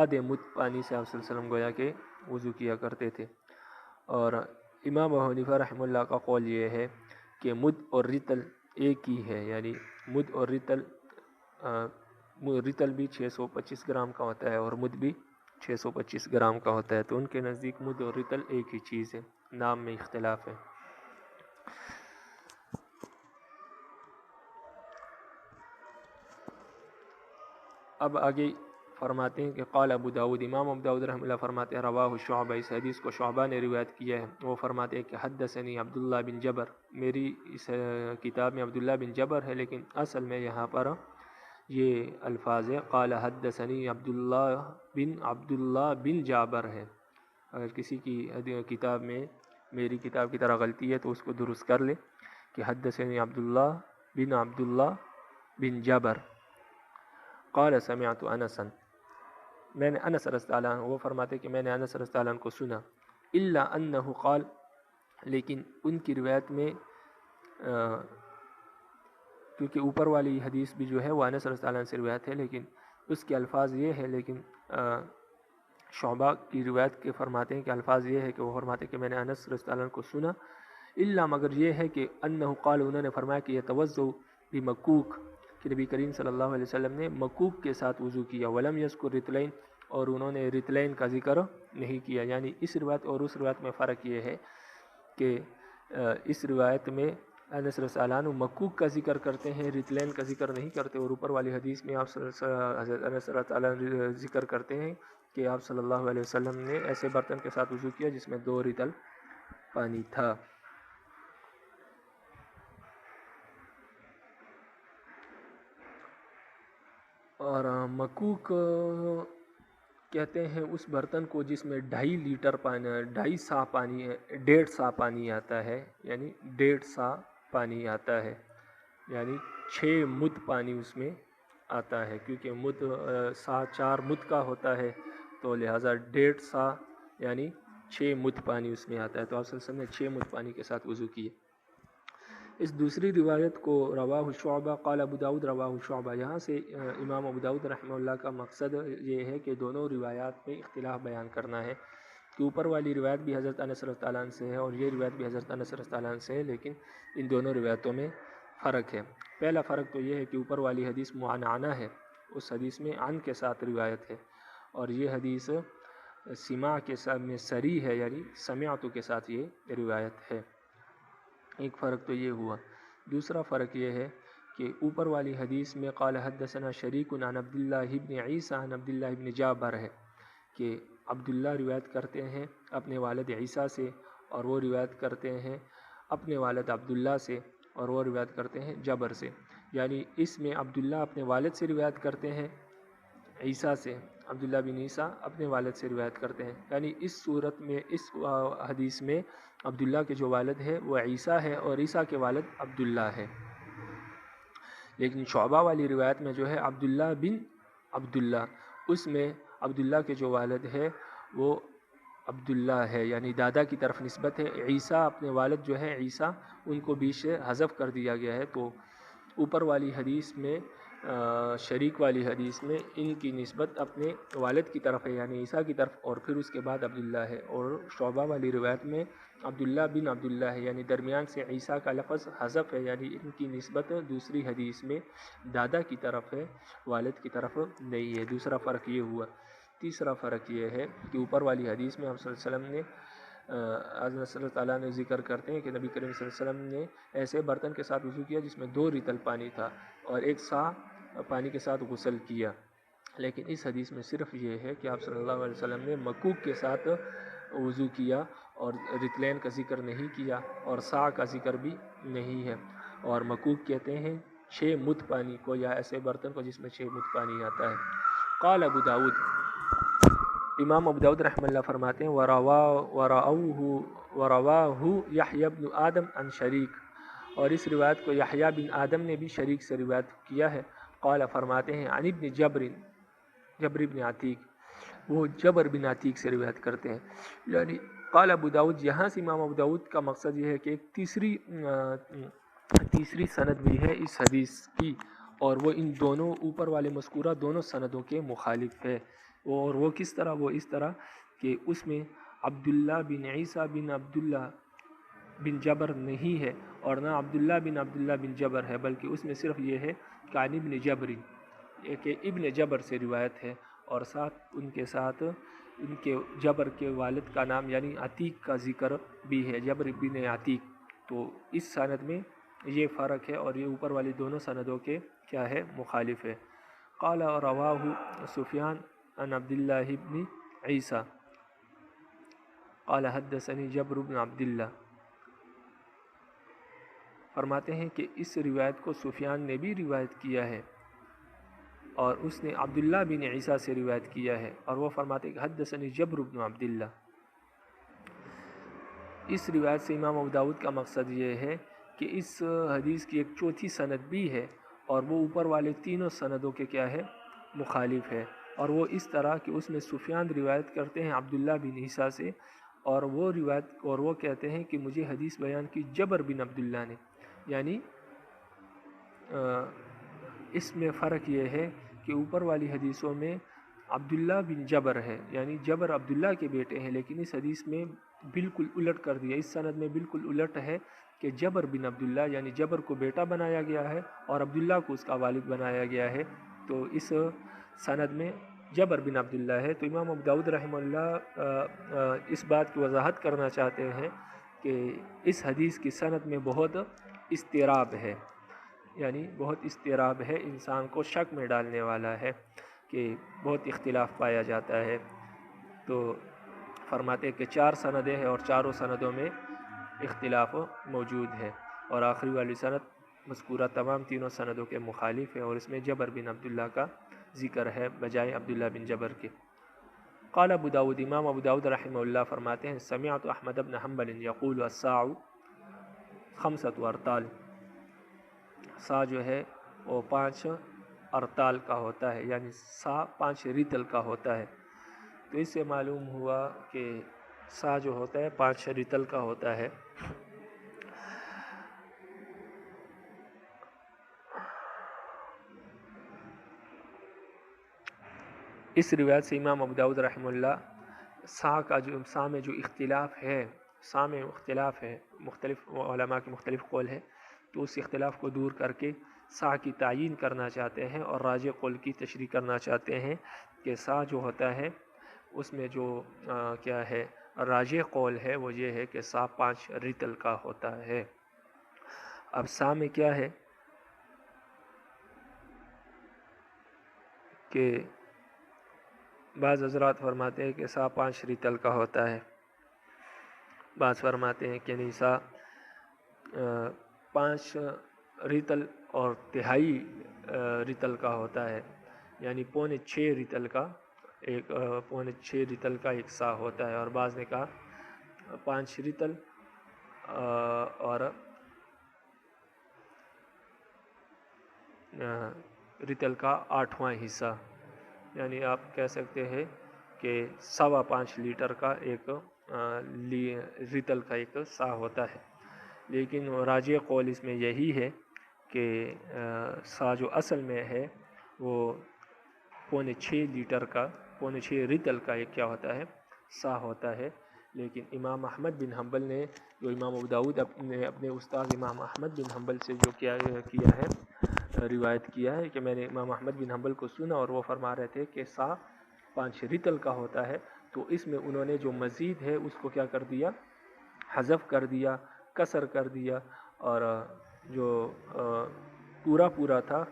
آدھے مد پانی سے آپ صلی اللہ علیہ وسلم گویا کہ وضو کیا کرتے تھے۔ اور امام ابو حنیفہ رحمہ اللہ کا قول یہ ہے کہ مد اور رطل ایک ہی ہے، یعنی مد اور رطل بھی 625 گرام کا ہوتا ہے اور مد بھی 625 گرام کا ہوتا ہے، تو ان کے نزدیک مد اور رطل ایک ہی چیز ہے، نام میں اختلاف ہے۔ اب آگے فرماتے ہیں کہ قال ابو داود، امام ابو داود رحمہ اللہ فرماتے ہیں رواہ شعبہ، اس حدیث کو شعبہ نے روایت کیا ہے، وہ فرماتے ہیں کہ حدثنی عبداللہ بن جبر، میری اس کتاب میں عبداللہ بن جبر ہے لیکن اصل میں یہاں پر یہ الفاظ ہے قال حدثنی عبداللہ بن جابر ہے، اگر کسی کی کتاب میں میری کتاب کی طرح غلطی ہے تو اس کو درست کر لے کہ حدثنی عبداللہ بن جابر قال سمعت انسا، میں نے انس رضی اللہ عنہ، وہ فرماتے کہ میں نے انس رضی اللہ عنہ کو سنا، الا انہ قال، لیکن ان کی روایت میں کیونکہ اوپر والی حدیث بھی جو ہے وہ انس رضی اللہ عنہ سے روایت ہے لیکن اس کے الفاظ یہ ہے، لیکن شعبہ کی روایت کے فرماتے ہیں کہ الفاظ یہ ہے کہ وہ فرماتے کہ میں نے انس رضی اللہ عنہ کو سنا، الا مگر یہ ہے کہ انہ قال، انہوں نے فرمایا کہ یتوضؤ بمکوک، کہ نبی کریم صلی اللہ علیہ وسلم نے مکوک کے ساتھ وضو کیا، ولم یذکر رطلین، اور انہوں نے رطلین کا ذکر نہیں کیا، یعنی اس روایت اور اس روایت میں فرق یہ ہے کہ اس روایت میں انس رضی اللہ عنہ مکوک کا ذکر کرتے ہیں، رطلین کا ذکر نہیں کرتے، اور اوپر والی حدیث میں آپ حضرت انس رضی اللہ عنہ ذکر کرتے ہیں کہ آپ صلی اللہ علیہ وسلم نے ایسے برتن کے ساتھ وضو کیا جس میں 2 رطل پانی تھا۔ اور مکوک کہتے ہیں اس برتن کو جس میں 2.5 لیٹر پانی 2.5 سا پانی 1.5 سا پانی آتا ہے، یعنی 1.5 سا پانی آتا ہے، یعنی 6 مد پانی اس میں آتا ہے، کیونکہ مد سا 4 مد کا ہوتا ہے، تو لہٰذا 1.5 سا یعنی 6 مد پانی اس میں آتا ہے۔ تو آپ صلی اللہ علیہ وسلم نے 6 مد پانی کے ساتھ وضو کیے۔ اس دوسری روایت کو رواہ شعبہ قال ابو داود رواہ شعبہ، یہاں سے امام ابو داود رحمہ اللہ کا مقصد یہ ہے کہ دونوں روایات میں اختلاف بیان کرنا ہے، کہ اوپر والی روایت بھی حضرت انس رضی اللہ عنہ سے ہے اور یہ روایت بھی حضرت انس رضی اللہ عنہ سے ہے، لیکن ان دونوں روایتوں میں فرق ہے۔ پہلا فرق تو یہ ہے کہ اوپر والی حدیث معنعنہ ہے، اس حدیث میں عن کے ساتھ روایت ہے، اور یہ حدیث سماع کے ساتھ میں سری ہے، یعنی سمعت کے ساتھ یہ روایت ہے۔ ایک فرق تو یہ ہوا۔ دوسرا فرق یہ ہے کہ اوپر والی حدیث میں قال حدثنا شریک عن عبداللہ ابن عیسیٰ عن عبداللہ ابن جابر ہے، کہ عبداللہ روایت کرتے ہیں اپنے والد عیسیٰ سے، اور وہ روایت کرتے ہیں اپنے والد عبداللہ سے، اور وہ روایت کرتے ہیں جبر سے، یعنی اس میں عبداللہ اپنے والد سے روایت کرتے ہیں عیسیٰ سے، عبداللہ بن عیسیٰ اپنے والد سے روایت کرتے ہیں، یعنی اس صورت میں اس حدیث میں عبداللہ کے جو والد ہے وہ عیسیٰ ہے اور عیسیٰ کے والد عبداللہ ہے، لیکن شعبہ والی روایت میں جو ہے عبداللہ بن عبداللہ، اس میں عبداللہ کے جو والد ہے وہ عبداللہ ہے، یعنی دادا کی طرف نسبت ہے، عیسیٰ اپنے والد جو ہے عیسیٰ ان کو بیچ سے حذف کر دیا گیا ہے، تو اوپر والی حدیث میں شریک والی حدیث میں ان کی نسبت اپنے والد کی طرف ہے، یعنی عیسیٰ کی طرف، اور پھر اس کے بعد عبداللہ ہے، اور شعبہ والی روایت میں عبداللہ بن عبداللہ ہے، یعنی درمیان سے عیسیٰ کا لفظ حذف ہے، یعنی ان کی نسبت دوسری حدیث میں دادا کی طرف ہے، والد کی طرف نہیں ہے۔ دوسرا فرق یہ ہوا۔ تیسرا فرق یہ ہے کہ اوپر والی حدیث میں ہم صلی اللہ علیہ وسلم نے حضرت صلی اللہ تعالیٰ نے ذکر کرتے ہیں کہ نبی کریم صلی اللہ علیہ وسلم نے ایسے برتن کے ساتھ وضو کیا جس میں 2 ریتل پانی تھا اور 1 سا پانی کے ساتھ غسل کیا، لیکن اس حدیث میں صرف یہ ہے کہ آپ صلی اللہ علیہ وسلم نے مکوک کے ساتھ وضو کیا اور رتلین کا ذکر نہیں کیا اور سا کا ذکر بھی نہیں ہے، اور مکوک کہتے ہیں 6 مد پانی کو یا ایسے برتن کو جس میں 6 مد پانی آتا ہے۔ قال ابو داود، امام ابو داود رحمہ اللہ فرماتے ہیں وَرَوَاهُ یحییٰ بن آدم عن شریک، اور اس روایت کو یحییٰ بن آدم نے بھی شریک سے روایت کیا ہے۔ قال فرماتے ہیں عن ابن جبر بن عتیق، وہ جبر بن عتیق سے روایت کرتے ہیں، یعنی قال ابو داود، یہاں سے امام ابو داود کا مقصد یہ ہے کہ ایک تیسری سند بھی ہے اس حدیث کی، اور وہ ان دونوں اوپر والے مذکورہ دونوں سندوں کے مخالف ہے، اور وہ کس طرح؟ وہ اس طرح کہ اس میں عبداللہ بن عیسیٰ بن عبداللہ بن جبر نہیں ہے، اور نہ عبداللہ بن جبر ہے، بلکہ اس میں صرف یہ ہے کہ عن ابن جبر، کہ ابن جبر سے روایت ہے، اور ان کے جبر کے والد کا نام یعنی عتیق کا ذکر بھی ہے، جبر بن عتیق، تو اس سند میں یہ فرق ہے، اور یہ اوپر والی دونوں سندوں کے کیا ہے؟ مخالف ہے۔ قال رواہ سفیان عن عبداللہ بن عیسیٰ قال حدثنی جبر بن عبداللہ، فرماتے ہیں کہ اس روایت کو سفیان نے بھی روایت کیا ہے، اور اس نے عبداللہ بن عیسیٰ سے روایت کیا ہے، اور وہ فرماتے ہیں کہ حدثنی جبر بن عبداللہ۔ اس روایت سے امام ابو داود کا مقصد یہ ہے کہ اس حدیث کی ایک چوتھی سند بھی ہے، اور وہ اوپر والے تینوں سندوں کے کیا ہے؟ مخالف ہے، اور وہ اس طرح کہ اس میں سفیان روایت کرتے ہیں عبداللہ بن عیسیٰ سے، اور وہ کہتے ہیں کہ مجھے حدیث بیان کی جبر بن عبداللہ نے، یعنی اس میں فرق یہ ہے کہ اوپر والی حدیثوں میں عبداللہ بن جبر ہے، یعنی جبر عبداللہ کے بیٹے ہیں، لیکن اس حدیث میں بالکل الٹ کر دیا، اس سند میں بالکل الٹ ہے کہ جبر بن عبداللہ، یعنی جبر کو بیٹا بنایا گیا ہے اور عبداللہ کو اس کا والد بنایا گیا ہے، تو اس سند میں جبر بن عبداللہ ہے۔ تو امام ابو داود رحمہ اللہ اس بات کی وضاحت کرنا چاہتے ہیں کہ اس حدیث کی سند میں بہت اضطراب ہے، یعنی بہت اضطراب ہے، انسان کو شک میں ڈالنے والا ہے، کہ بہت اختلاف پایا جاتا ہے۔ تو فرماتے ہیں کہ 4 سندیں ہیں اور چاروں سندوں میں اختلاف موجود ہے، اور آخری والی سند مذکورہ تمام تینوں سندوں کے مخالف ہے، اور اس میں جبر بن عبداللہ کا ذکر ہے بجائے عبداللہ بن جبر کے۔ قال ابو داود، امام ابو داود رحمہ اللہ فرماتے ہیں سمعت احمد بن حنبل یقول الساع 5 ارطال، سا جو ہے وہ 5 ارطال کا ہوتا ہے، یعنی سا 5 ریتل کا ہوتا ہے۔ تو اس سے معلوم ہوا کہ سا جو ہوتا ہے 5 ریتل کا ہوتا ہے۔ اس روایت سے امام ابو داود رحمہ اللہ سا میں جو اختلاف ہے، سا میں اختلاف ہے، مختلف علماء کے مختلف قول ہے، تو اس اختلاف کو دور کر کے سا کی تعیین کرنا چاہتے ہیں اور راجح قول کی تشریح کرنا چاہتے ہیں کہ سا جو ہوتا ہے اس میں جو کیا ہے راجح قول ہے وہ یہ ہے کہ سا 5 ریتل کا ہوتا ہے۔ اب سا میں کیا ہے کہ بعض حضرات فرماتے ہیں کہ سا 5 ریتل کا ہوتا ہے، بعض فرماتے ہیں کہ نہیں سا 5 ریتل اور تہائی ریتل کا ہوتا ہے، یعنی 5.25 ریتل کا ایک 5.25 ریتل کا ایک سا ہوتا ہے، اور بعض نے کہا 5 ریتل اور ریتل کا 8واں حصہ، یعنی آپ کہہ سکتے ہیں کہ 5.25 لیٹر کا ایک ریتل کا ایک سا ہوتا ہے۔ لیکن راجح قول اس میں یہی ہے کہ سا جو اصل میں ہے وہ 5.25 لیٹر کا 5.25 ریتل کا ایک کیا ہوتا ہے سا ہوتا ہے۔ لیکن امام احمد بن حنبل نے جو امام ابو داود نے اپنے استاد امام احمد بن حنبل سے جو کیا ہے روایت کیا ہے کہ میں نے امام احمد بن حنبل کو سنا اور وہ فرما رہے تھے کہ سا 5 ریتل کا ہوتا ہے، تو اس میں انہوں نے جو مزید ہے اس کو کیا کر دیا، حذف کر دیا، کسر کر دیا، اور جو پورا تھا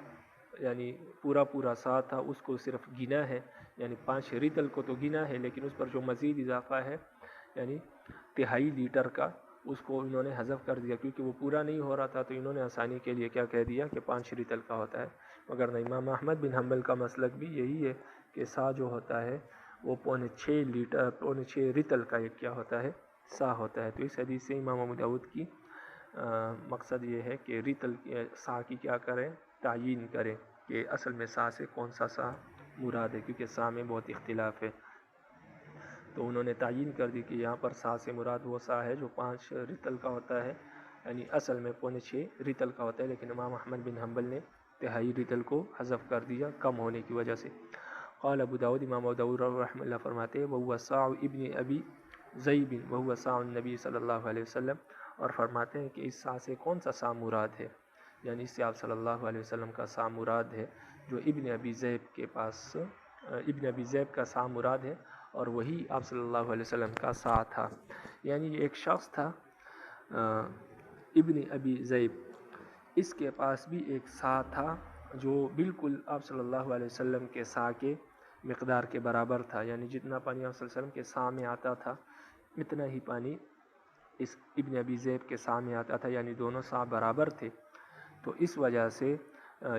یعنی پورا سا تھا اس کو صرف گنا ہے، یعنی 5 ریتل کو تو گنا ہے لیکن اس پر جو مزید اضافہ ہے یعنی تہائی لیٹر کا اس کو انہوں نے حذف کر دیا، کیونکہ وہ پورا نہیں ہو رہا تھا تو انہوں نے آسانی کے لیے کیا کہہ دیا کہ 5 ریتل کا ہوتا ہے۔ مگر نہیں، امام احمد بن حنبل کا مسلک بھی یہی ہے کہ سا جو ہوتا ہے وہ 5.25 ریتل کا ایک کیا ہوتا ہے سا ہوتا ہے۔ تو اس حدیث سے امام ابو داود کی مقصد یہ ہے کہ ریتل سا کی کیا کریں، تعیین کریں کہ اصل میں سا سے کون سا سا مراد ہے، کیونکہ سا میں بہت اختلاف ہے۔ تو انہوں نے تعیین کر دی کہ یہاں پر سا سے مراد وہ سا ہے جو 5 ریتل کا ہوتا ہے، یعنی اصل میں 5.25 ریتل کا ہوتا ہے، لیکن امام احمد بن حنبل نے تہائی ریتل کو حذف کر دیا کم ہونے کی وجہ سے۔ قال ابو داود، امام ابو داود رحمہ اللہ فرماتے ہیں وَهُوَ سَاعُ ابن ابی ذئب وَهُوَ سَاعُ النبی صلی اللہ علیہ وسلم، اور فرماتے ہیں کہ اس سا سے کون سا سا مراد ہے، یعنی اس سے آپ صلی اللہ علیہ وسلم کا سا مراد ہے جو ابن ابی ذئب کے پاس ابن ابی ذئب کا سا مراد ہے، اور وہی آپ صلی اللہ علیہ وسلم کا سا تھا۔ یعنی ایک شخص تھا ابن ابی ذئب، اس کے پاس بھی ایک سا تھا جو بالکل آپ صلی اللہ علیہ وسلم کے سا کے مقدار کے برابر تھا، یعنی جتنا پانی آپ صلی اللہ علیہ وسلم کے سا میں آتا تھا اتنا ہی پانی اس ابن ابی ذئب کے سا میں آتا تھا، یعنی دونوں سا برابر تھے۔ تو اس وجہ سے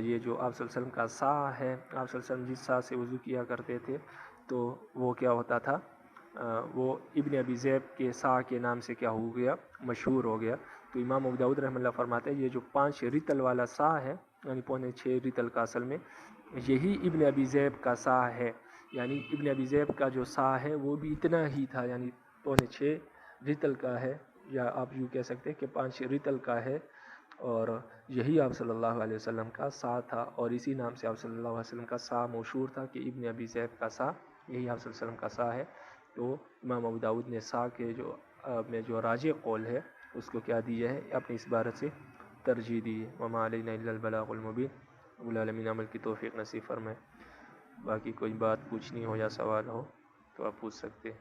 یہ جو آپ صلی اللہ علیہ وسلم کا سا ہے، آپ صلی اللہ علیہ وسلم جس سا سے وضو کیا کرتے تھے تو وہ کیا ہوتا تھا، وہ ابن ابی ذئب کے سا کے نام سے کیا ہو گیا، مشہور ہو گیا۔ تو امام ابو داؤد رحمہ اللہ فرماتے ہیں یہ جو 5 ریتل والا سا ہے، یعنی 5.25 ریتل کا اصل میں یہی ابن ابی ذئب کا سا ہے، یعنی ابن ابی ذئب کا جو سا ہے وہ بھی اتنا ہی تھا، یعنی 5.25 ریتل کا ہے، یا آپ یوں کہہ سکتے ہیں کہ 5 ریتل کا ہے، اور یہی آپ صلی اللہ علیہ وسلم کا سا تھا، اور اسی نام سے آپ صلی اللہ علیہ وسلم کا سا مشہور تھا کہ ابن ابی ذئب کا سا یہی آپ صلی اللہ علیہ وسلم کا سا ہے۔ تو امام ابو داؤد نے سا کے جو راجح قول ہے اس کو کیا دیا ہے، اپنی اس عبارت سے ترجیح دی ہے۔ وما علینا الا البلاغ المبین۔ رب العالمین عمل کی توفیق نصیب فرمائے۔ باقی کوئی بات پوچھنی ہو یا سوال ہو تو آپ پوچھ سکتے ہیں۔